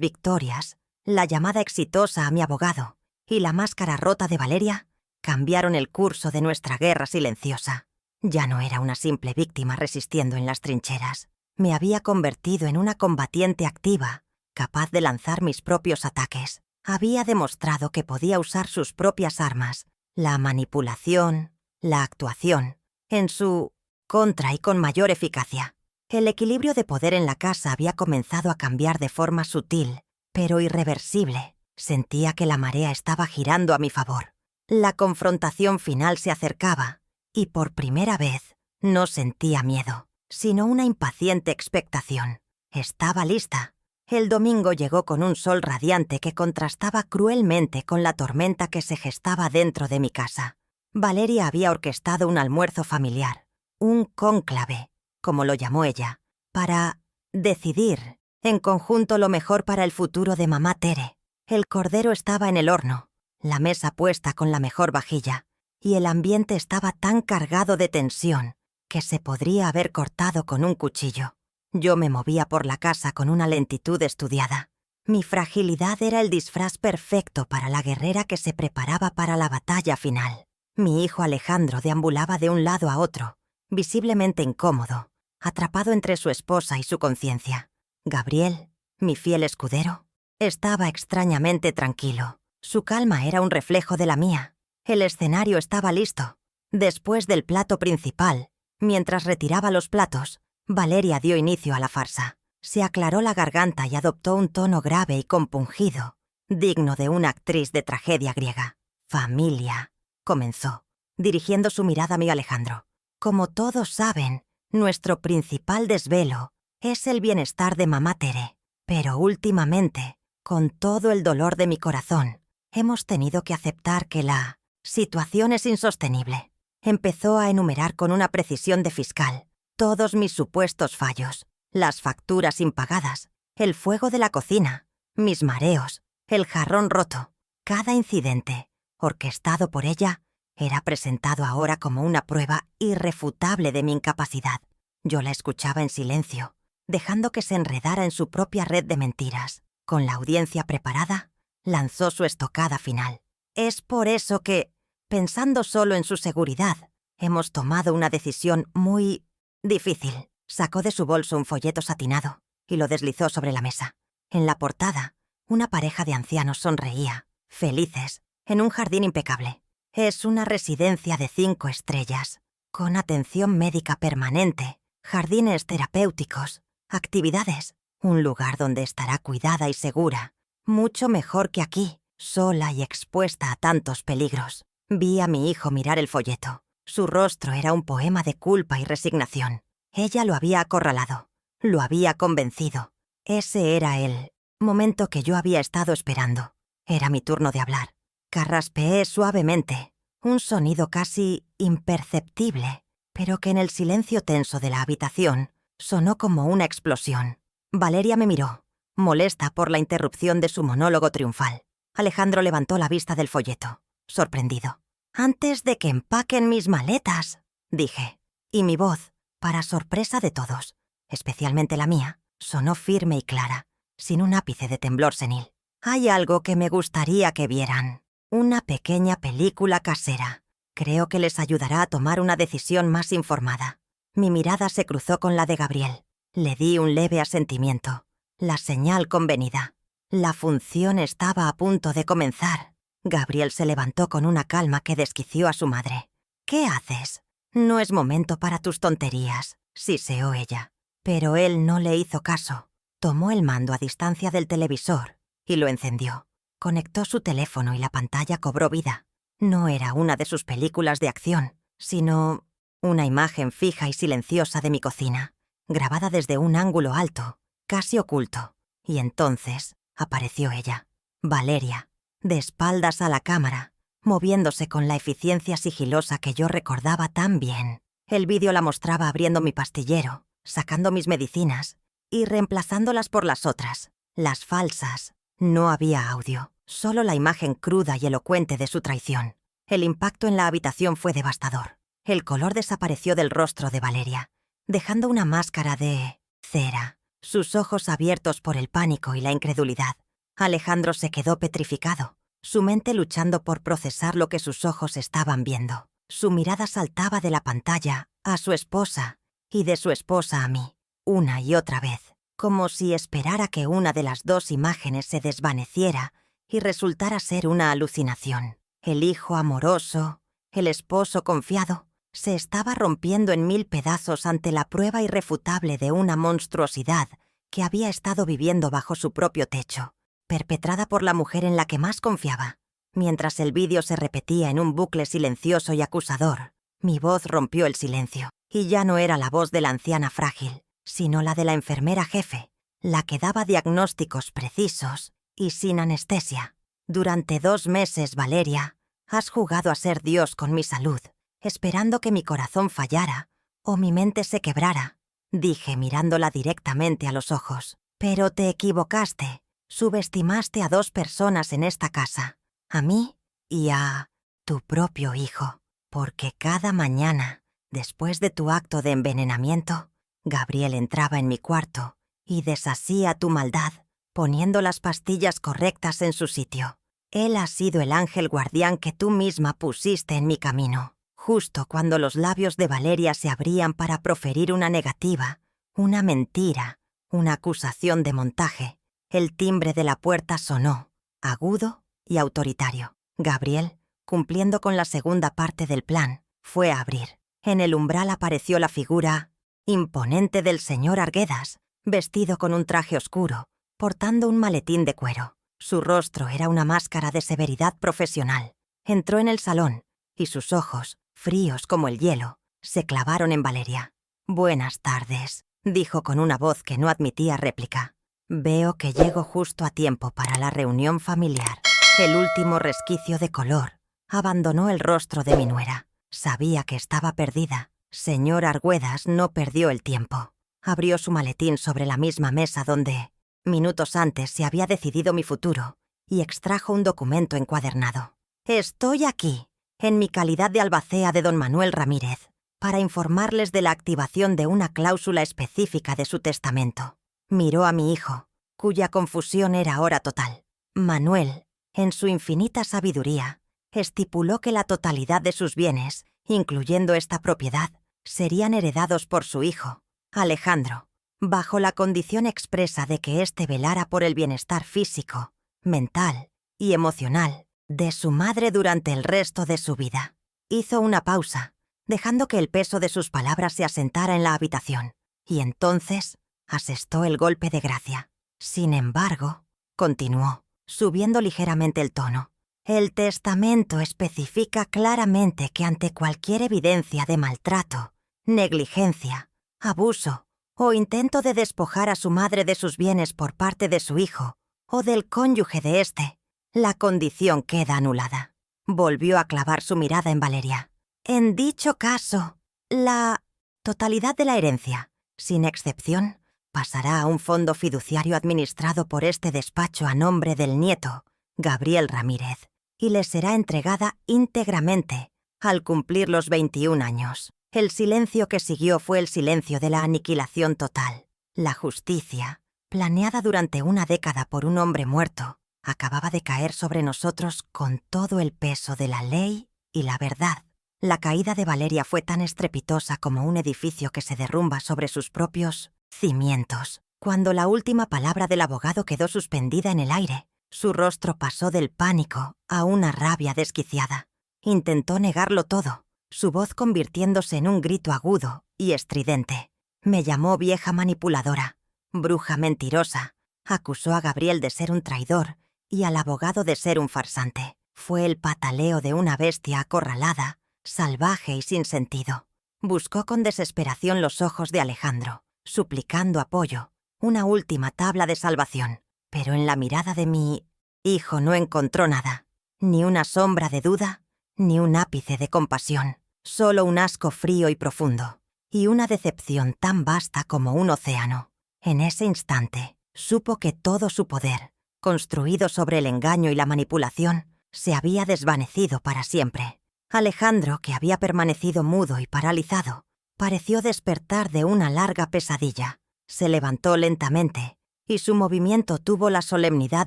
victorias, la llamada exitosa a mi abogado y la máscara rota de Valeria, cambiaron el curso de nuestra guerra silenciosa. Ya no era una simple víctima resistiendo en las trincheras. Me había convertido en una combatiente activa, capaz de lanzar mis propios ataques. Había demostrado que podía usar sus propias armas, la manipulación, la actuación, en su contra y con mayor eficacia. El equilibrio de poder en la casa había comenzado a cambiar de forma sutil, pero irreversible. Sentía que la marea estaba girando a mi favor. La confrontación final se acercaba, y por primera vez no sentía miedo, sino una impaciente expectación. Estaba lista. El domingo llegó con un sol radiante que contrastaba cruelmente con la tormenta que se gestaba dentro de mi casa. Valeria había orquestado un almuerzo familiar, un cónclave, como lo llamó ella, para decidir en conjunto lo mejor para el futuro de mamá Tere. El cordero estaba en el horno, la mesa puesta con la mejor vajilla, y el ambiente estaba tan cargado de tensión que se podría haber cortado con un cuchillo. Yo me movía por la casa con una lentitud estudiada. Mi fragilidad era el disfraz perfecto para la guerrera que se preparaba para la batalla final. Mi hijo Alejandro deambulaba de un lado a otro, visiblemente incómodo, atrapado entre su esposa y su conciencia. Gabriel, mi fiel escudero, estaba extrañamente tranquilo. Su calma era un reflejo de la mía. El escenario estaba listo. Después del plato principal, mientras retiraba los platos, Valeria dio inicio a la farsa. Se aclaró la garganta y adoptó un tono grave y compungido, digno de una actriz de tragedia griega. «Familia», comenzó, dirigiendo su mirada a mi Alejandro. «Como todos saben, nuestro principal desvelo es el bienestar de mamá Tere. Pero últimamente, con todo el dolor de mi corazón, hemos tenido que aceptar que la situación es insostenible». Empezó a enumerar con una precisión de fiscal todos mis supuestos fallos, las facturas impagadas, el fuego de la cocina, mis mareos, el jarrón roto. Cada incidente, orquestado por ella, era presentado ahora como una prueba irrefutable de mi incapacidad. Yo la escuchaba en silencio, dejando que se enredara en su propia red de mentiras. Con la audiencia preparada, lanzó su estocada final. «Es por eso que, pensando solo en su seguridad, hemos tomado una decisión muy difícil». Sacó de su bolso un folleto satinado y lo deslizó sobre la mesa. En la portada, una pareja de ancianos sonreía, felices, en un jardín impecable. Es una residencia de 5 estrellas, con atención médica permanente, jardines terapéuticos, actividades, un lugar donde estará cuidada y segura, mucho mejor que aquí, sola y expuesta a tantos peligros. Vi a mi hijo mirar el folleto. Su rostro era un poema de culpa y resignación. Ella lo había acorralado, lo había convencido. Ese era el momento que yo había estado esperando. Era mi turno de hablar. Carraspeé suavemente, un sonido casi imperceptible, pero que en el silencio tenso de la habitación sonó como una explosión. Valeria me miró, molesta por la interrupción de su monólogo triunfal. Alejandro levantó la vista del folleto, sorprendido. «Antes de que empaquen mis maletas», dije, y mi voz, para sorpresa de todos, especialmente la mía, sonó firme y clara, sin un ápice de temblor senil. «Hay algo que me gustaría que vieran. Una pequeña película casera. Creo que les ayudará a tomar una decisión más informada». Mi mirada se cruzó con la de Gabriel. Le di un leve asentimiento, la señal convenida. La función estaba a punto de comenzar. Gabriel se levantó con una calma que desquició a su madre. «¿Qué haces? No es momento para tus tonterías», siseó ella. Pero él no le hizo caso. Tomó el mando a distancia del televisor y lo encendió. Conectó su teléfono y la pantalla cobró vida. No era una de sus películas de acción, sino una imagen fija y silenciosa de mi cocina, grabada desde un ángulo alto, casi oculto. Y entonces apareció ella, Valeria, de espaldas a la cámara, moviéndose con la eficiencia sigilosa que yo recordaba tan bien. El vídeo la mostraba abriendo mi pastillero, sacando mis medicinas y reemplazándolas por las otras, las falsas. No había audio, solo la imagen cruda y elocuente de su traición. El impacto en la habitación fue devastador. El color desapareció del rostro de Valeria, dejando una máscara de cera, sus ojos abiertos por el pánico y la incredulidad. Alejandro se quedó petrificado, su mente luchando por procesar lo que sus ojos estaban viendo. Su mirada saltaba de la pantalla a su esposa y de su esposa a mí, una y otra vez, como si esperara que una de las dos imágenes se desvaneciera y resultara ser una alucinación. El hijo amoroso, el esposo confiado, se estaba rompiendo en 1000 pedazos ante la prueba irrefutable de una monstruosidad que había estado viviendo bajo su propio techo, perpetrada por la mujer en la que más confiaba. Mientras el vídeo se repetía en un bucle silencioso y acusador, mi voz rompió el silencio, y ya no era la voz de la anciana frágil, sino la de la enfermera jefe, la que daba diagnósticos precisos y sin anestesia. «Durante 2 meses, Valeria, has jugado a ser Dios con mi salud, esperando que mi corazón fallara o mi mente se quebrara», dije mirándola directamente a los ojos. «Pero te equivocaste. Subestimaste a 2 personas en esta casa, a mí y a tu propio hijo, porque cada mañana, después de tu acto de envenenamiento, Gabriel entraba en mi cuarto y deshacía tu maldad, poniendo las pastillas correctas en su sitio. Él ha sido el ángel guardián que tú misma pusiste en mi camino. Justo cuando los labios de Valeria se abrían para proferir una negativa, una mentira, una acusación de montaje, el timbre de la puerta sonó, agudo y autoritario. Gabriel, cumpliendo con la segunda parte del plan, fue a abrir. En el umbral apareció la figura imponente del señor Arguedas, vestido con un traje oscuro, portando un maletín de cuero. Su rostro era una máscara de severidad profesional. Entró en el salón, y sus ojos, fríos como el hielo, se clavaron en Valeria. «Buenas tardes», dijo con una voz que no admitía réplica. «Veo que llego justo a tiempo para la reunión familiar». El último resquicio de color abandonó el rostro de mi nuera. Sabía que estaba perdida. Señor Arguedas no perdió el tiempo. Abrió su maletín sobre la misma mesa donde, minutos antes, se había decidido mi futuro, y extrajo un documento encuadernado. «Estoy aquí, en mi calidad de albacea de don Manuel Ramírez, para informarles de la activación de una cláusula específica de su testamento». Miró a mi hijo, cuya confusión era ahora total. Manuel, en su infinita sabiduría, estipuló que la totalidad de sus bienes, incluyendo esta propiedad, serían heredados por su hijo, Alejandro, bajo la condición expresa de que éste velara por el bienestar físico, mental y emocional de su madre durante el resto de su vida. Hizo una pausa, dejando que el peso de sus palabras se asentara en la habitación, y entonces asestó el golpe de gracia. Sin embargo, continuó, subiendo ligeramente el tono, el testamento especifica claramente que ante cualquier evidencia de maltrato, negligencia, abuso o intento de despojar a su madre de sus bienes por parte de su hijo o del cónyuge de éste, la condición queda anulada. Volvió a clavar su mirada en Valeria. En dicho caso, la totalidad de la herencia, sin excepción, pasará a un fondo fiduciario administrado por este despacho a nombre del nieto, Gabriel Ramírez, y le será entregada íntegramente al cumplir los 21 años. El silencio que siguió fue el silencio de la aniquilación total. La justicia, planeada durante una década por un hombre muerto, acababa de caer sobre nosotros con todo el peso de la ley y la verdad. La caída de Valeria fue tan estrepitosa como un edificio que se derrumba sobre sus propios cimientos. Cuando la última palabra del abogado quedó suspendida en el aire, su rostro pasó del pánico a una rabia desquiciada. Intentó negarlo todo, su voz convirtiéndose en un grito agudo y estridente. Me llamó vieja manipuladora, bruja mentirosa, acusó a Gabriel de ser un traidor y al abogado de ser un farsante. Fue el pataleo de una bestia acorralada, salvaje y sin sentido. Buscó con desesperación los ojos de Alejandro, suplicando apoyo, una última tabla de salvación. Pero en la mirada de mi hijo no encontró nada, ni una sombra de duda, ni un ápice de compasión, solo un asco frío y profundo, y una decepción tan vasta como un océano. En ese instante, supo que todo su poder, construido sobre el engaño y la manipulación, se había desvanecido para siempre. Alejandro, que había permanecido mudo y paralizado, pareció despertar de una larga pesadilla. Se levantó lentamente, y su movimiento tuvo la solemnidad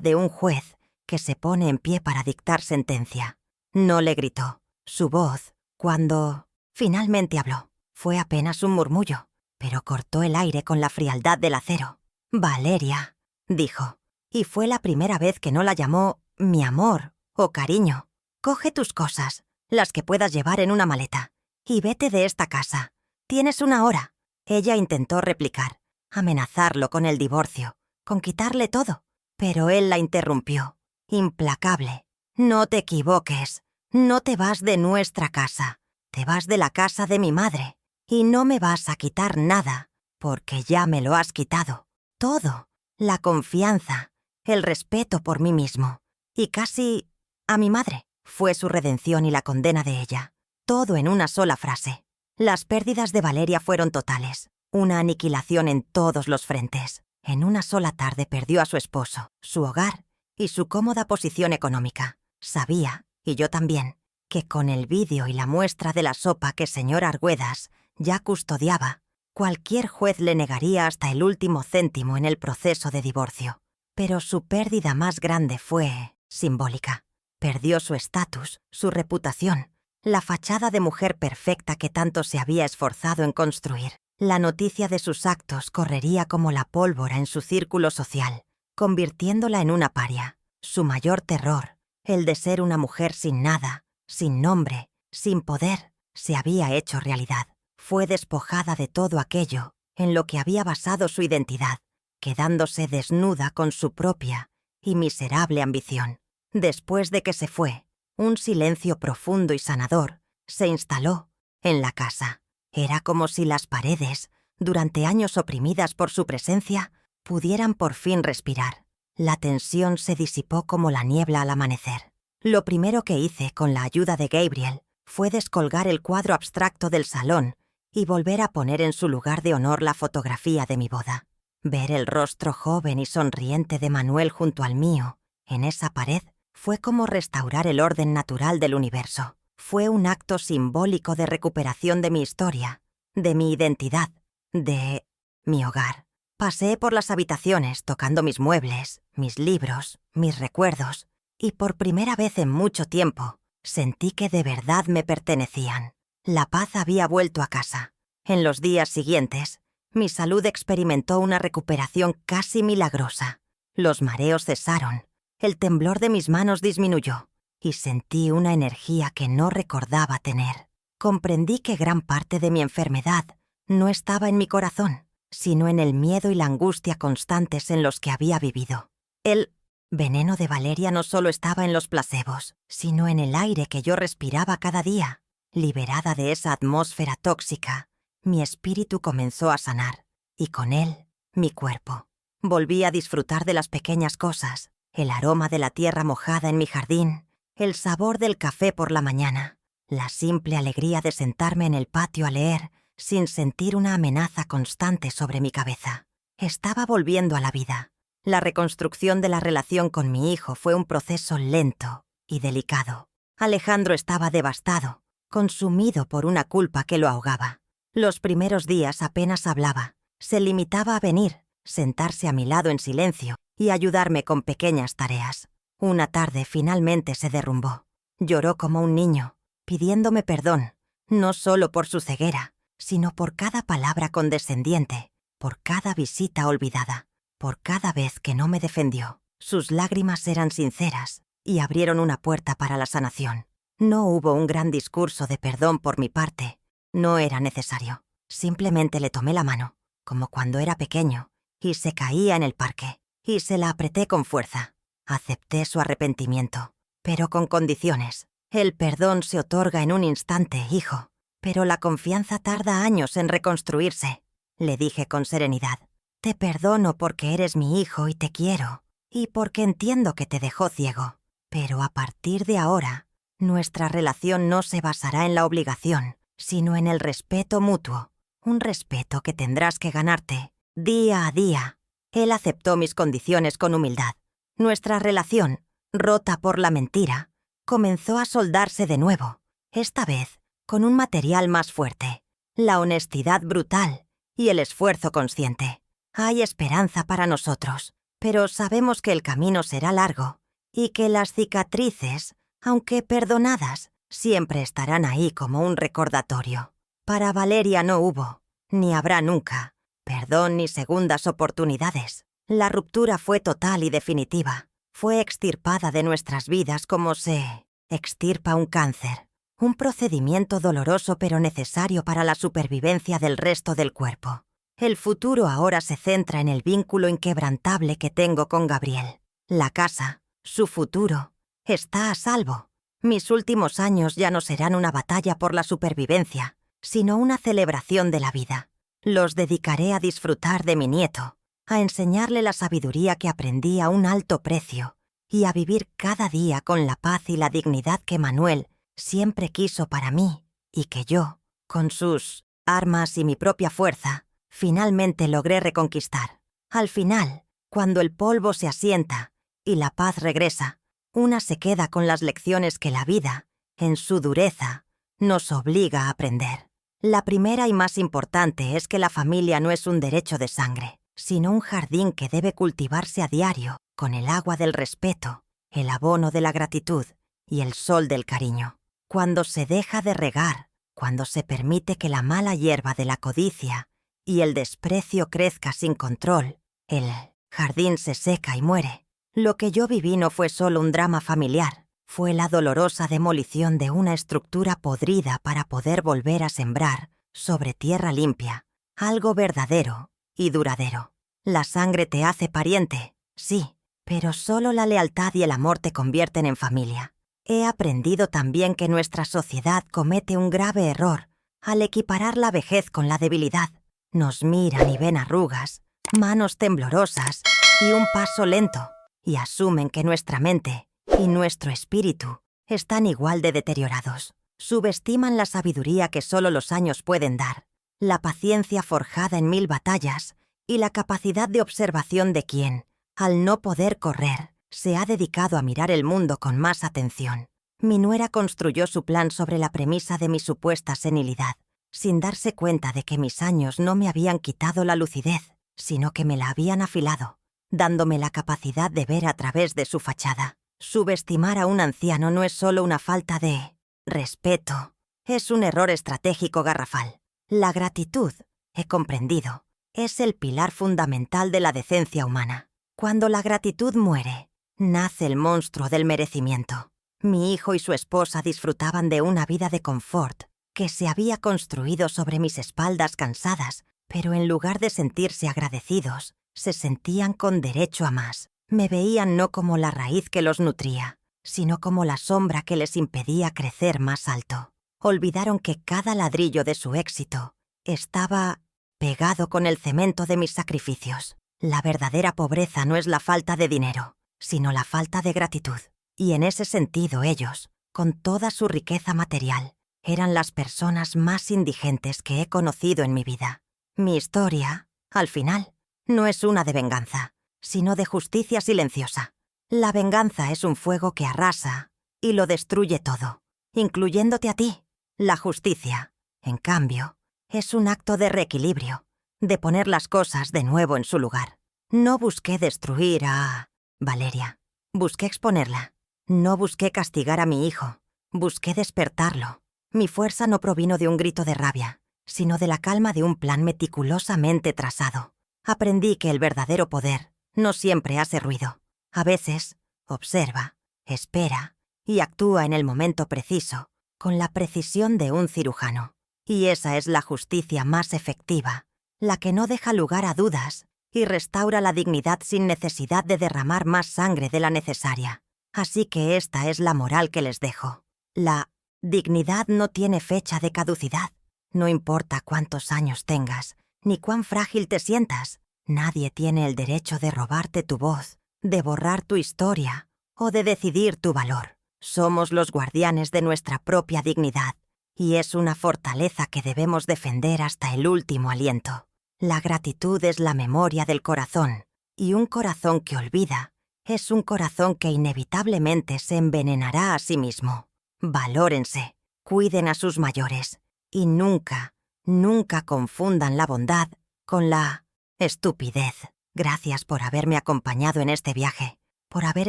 de un juez que se pone en pie para dictar sentencia. No le gritó. Su voz, cuando finalmente habló, fue apenas un murmullo, pero cortó el aire con la frialdad del acero. «Valeria», dijo, y fue la primera vez que no la llamó mi amor o cariño. «Coge tus cosas, las que puedas llevar en una maleta, y vete de esta casa. Tienes una hora». Ella intentó replicar, amenazarlo con el divorcio, con quitarle todo, pero él la interrumpió, implacable. «No te equivoques, no te vas de nuestra casa, te vas de la casa de mi madre, y no me vas a quitar nada, porque ya me lo has quitado. Todo, la confianza, el respeto por mí mismo, y casi a mi madre». Fue su redención y la condena de ella, todo en una sola frase. Las pérdidas de Valeria fueron totales, una aniquilación en todos los frentes. En una sola tarde perdió a su esposo, su hogar y su cómoda posición económica. Sabía, y yo también, que con el vídeo y la muestra de la sopa que señor Arguedas ya custodiaba, cualquier juez le negaría hasta el último céntimo en el proceso de divorcio. Pero su pérdida más grande fue simbólica. Perdió su estatus, su reputación, la fachada de mujer perfecta que tanto se había esforzado en construir. La noticia de sus actos correría como la pólvora en su círculo social, convirtiéndola en una paria. Su mayor terror, el de ser una mujer sin nada, sin nombre, sin poder, se había hecho realidad. Fue despojada de todo aquello en lo que había basado su identidad, quedándose desnuda con su propia y miserable ambición. Después de que se fue, un silencio profundo y sanador se instaló en la casa. Era como si las paredes, durante años oprimidas por su presencia, pudieran por fin respirar. La tensión se disipó como la niebla al amanecer. Lo primero que hice con la ayuda de Gabriel fue descolgar el cuadro abstracto del salón y volver a poner en su lugar de honor la fotografía de mi boda. Ver el rostro joven y sonriente de Manuel junto al mío, en esa pared, fue como restaurar el orden natural del universo. Fue un acto simbólico de recuperación de mi historia, de mi identidad, de mi hogar. Pasé por las habitaciones tocando mis muebles, mis libros, mis recuerdos, y por primera vez en mucho tiempo sentí que de verdad me pertenecían. La paz había vuelto a casa. En los días siguientes, mi salud experimentó una recuperación casi milagrosa. Los mareos cesaron, el temblor de mis manos disminuyó, y sentí una energía que no recordaba tener. Comprendí que gran parte de mi enfermedad no estaba en mi corazón, sino en el miedo y la angustia constantes en los que había vivido. El veneno de Valeria no solo estaba en los placebos, sino en el aire que yo respiraba cada día. Liberada de esa atmósfera tóxica, mi espíritu comenzó a sanar, y con él, mi cuerpo. Volví a disfrutar de las pequeñas cosas, el aroma de la tierra mojada en mi jardín, el sabor del café por la mañana, la simple alegría de sentarme en el patio a leer sin sentir una amenaza constante sobre mi cabeza. Estaba volviendo a la vida. La reconstrucción de la relación con mi hijo fue un proceso lento y delicado. Alejandro estaba devastado, consumido por una culpa que lo ahogaba. Los primeros días apenas hablaba. Se limitaba a venir, sentarse a mi lado en silencio y ayudarme con pequeñas tareas. Una tarde finalmente se derrumbó. Lloró como un niño, pidiéndome perdón, no solo por su ceguera, sino por cada palabra condescendiente, por cada visita olvidada, por cada vez que no me defendió. Sus lágrimas eran sinceras y abrieron una puerta para la sanación. No hubo un gran discurso de perdón por mi parte. No era necesario. Simplemente le tomé la mano, como cuando era pequeño, y se caía en el parque, y se la apreté con fuerza. Acepté su arrepentimiento, pero con condiciones. El perdón se otorga en un instante, hijo, pero la confianza tarda años en reconstruirse, le dije con serenidad. Te perdono porque eres mi hijo y te quiero, y porque entiendo que te dejó ciego. Pero a partir de ahora, nuestra relación no se basará en la obligación, sino en el respeto mutuo, un respeto que tendrás que ganarte día a día. Él aceptó mis condiciones con humildad. Nuestra relación, rota por la mentira, comenzó a soldarse de nuevo, esta vez con un material más fuerte, la honestidad brutal y el esfuerzo consciente. Hay esperanza para nosotros, pero sabemos que el camino será largo y que las cicatrices, aunque perdonadas, siempre estarán ahí como un recordatorio. Para Valeria no hubo, ni habrá nunca, perdón ni segundas oportunidades. La ruptura fue total y definitiva. Fue extirpada de nuestras vidas como se extirpa un cáncer. Un procedimiento doloroso pero necesario para la supervivencia del resto del cuerpo. El futuro ahora se centra en el vínculo inquebrantable que tengo con Gabriel. La casa, su futuro, está a salvo. Mis últimos años ya no serán una batalla por la supervivencia, sino una celebración de la vida. Los dedicaré a disfrutar de mi nieto, a enseñarle la sabiduría que aprendí a un alto precio y a vivir cada día con la paz y la dignidad que Manuel siempre quiso para mí y que yo, con sus armas y mi propia fuerza, finalmente logré reconquistar. Al final, cuando el polvo se asienta y la paz regresa, una se queda con las lecciones que la vida, en su dureza, nos obliga a aprender. La primera y más importante es que la familia no es un derecho de sangre, sino un jardín que debe cultivarse a diario con el agua del respeto, el abono de la gratitud y el sol del cariño. Cuando se deja de regar, cuando se permite que la mala hierba de la codicia y el desprecio crezca sin control, el jardín se seca y muere. Lo que yo viví no fue solo un drama familiar, fue la dolorosa demolición de una estructura podrida para poder volver a sembrar, sobre tierra limpia, algo verdadero y duradero. La sangre te hace pariente, sí, pero solo la lealtad y el amor te convierten en familia. He aprendido también que nuestra sociedad comete un grave error al equiparar la vejez con la debilidad. Nos miran y ven arrugas, manos temblorosas y un paso lento, y asumen que nuestra mente y nuestro espíritu están igual de deteriorados. Subestiman la sabiduría que solo los años pueden dar, la paciencia forjada en 1000 batallas y la capacidad de observación de quien, al no poder correr, se ha dedicado a mirar el mundo con más atención. Mi nuera construyó su plan sobre la premisa de mi supuesta senilidad, sin darse cuenta de que mis años no me habían quitado la lucidez, sino que me la habían afilado, dándome la capacidad de ver a través de su fachada. Subestimar a un anciano no es solo una falta de respeto, es un error estratégico garrafal. La gratitud, he comprendido, es el pilar fundamental de la decencia humana. Cuando la gratitud muere, nace el monstruo del merecimiento. Mi hijo y su esposa disfrutaban de una vida de confort que se había construido sobre mis espaldas cansadas, pero en lugar de sentirse agradecidos, se sentían con derecho a más. Me veían no como la raíz que los nutría, sino como la sombra que les impedía crecer más alto. Olvidaron que cada ladrillo de su éxito estaba pegado con el cemento de mis sacrificios. La verdadera pobreza no es la falta de dinero, sino la falta de gratitud. Y en ese sentido ellos, con toda su riqueza material, eran las personas más indigentes que he conocido en mi vida. Mi historia, al final, no es una de venganza, sino de justicia silenciosa. La venganza es un fuego que arrasa y lo destruye todo, incluyéndote a ti. La justicia, en cambio, es un acto de reequilibrio, de poner las cosas de nuevo en su lugar. No busqué destruir a Valeria, busqué exponerla. No busqué castigar a mi hijo, busqué despertarlo. Mi fuerza no provino de un grito de rabia, sino de la calma de un plan meticulosamente trazado. Aprendí que el verdadero poder no siempre hace ruido. A veces, observa, espera y actúa en el momento preciso, con la precisión de un cirujano. Y esa es la justicia más efectiva, la que no deja lugar a dudas y restaura la dignidad sin necesidad de derramar más sangre de la necesaria. Así que esta es la moral que les dejo. La dignidad no tiene fecha de caducidad. No importa cuántos años tengas, ni cuán frágil te sientas. Nadie tiene el derecho de robarte tu voz, de borrar tu historia o de decidir tu valor. Somos los guardianes de nuestra propia dignidad, y es una fortaleza que debemos defender hasta el último aliento. La gratitud es la memoria del corazón, y un corazón que olvida es un corazón que inevitablemente se envenenará a sí mismo. Valórense, cuiden a sus mayores, y nunca, nunca confundan la bondad con la estupidez. Gracias por haberme acompañado en este viaje, por haber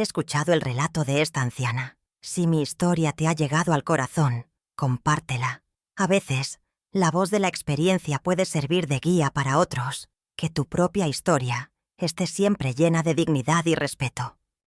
escuchado el relato de esta anciana. Si mi historia te ha llegado al corazón, compártela. A veces, la voz de la experiencia puede servir de guía para otros. Que tu propia historia esté siempre llena de dignidad y respeto.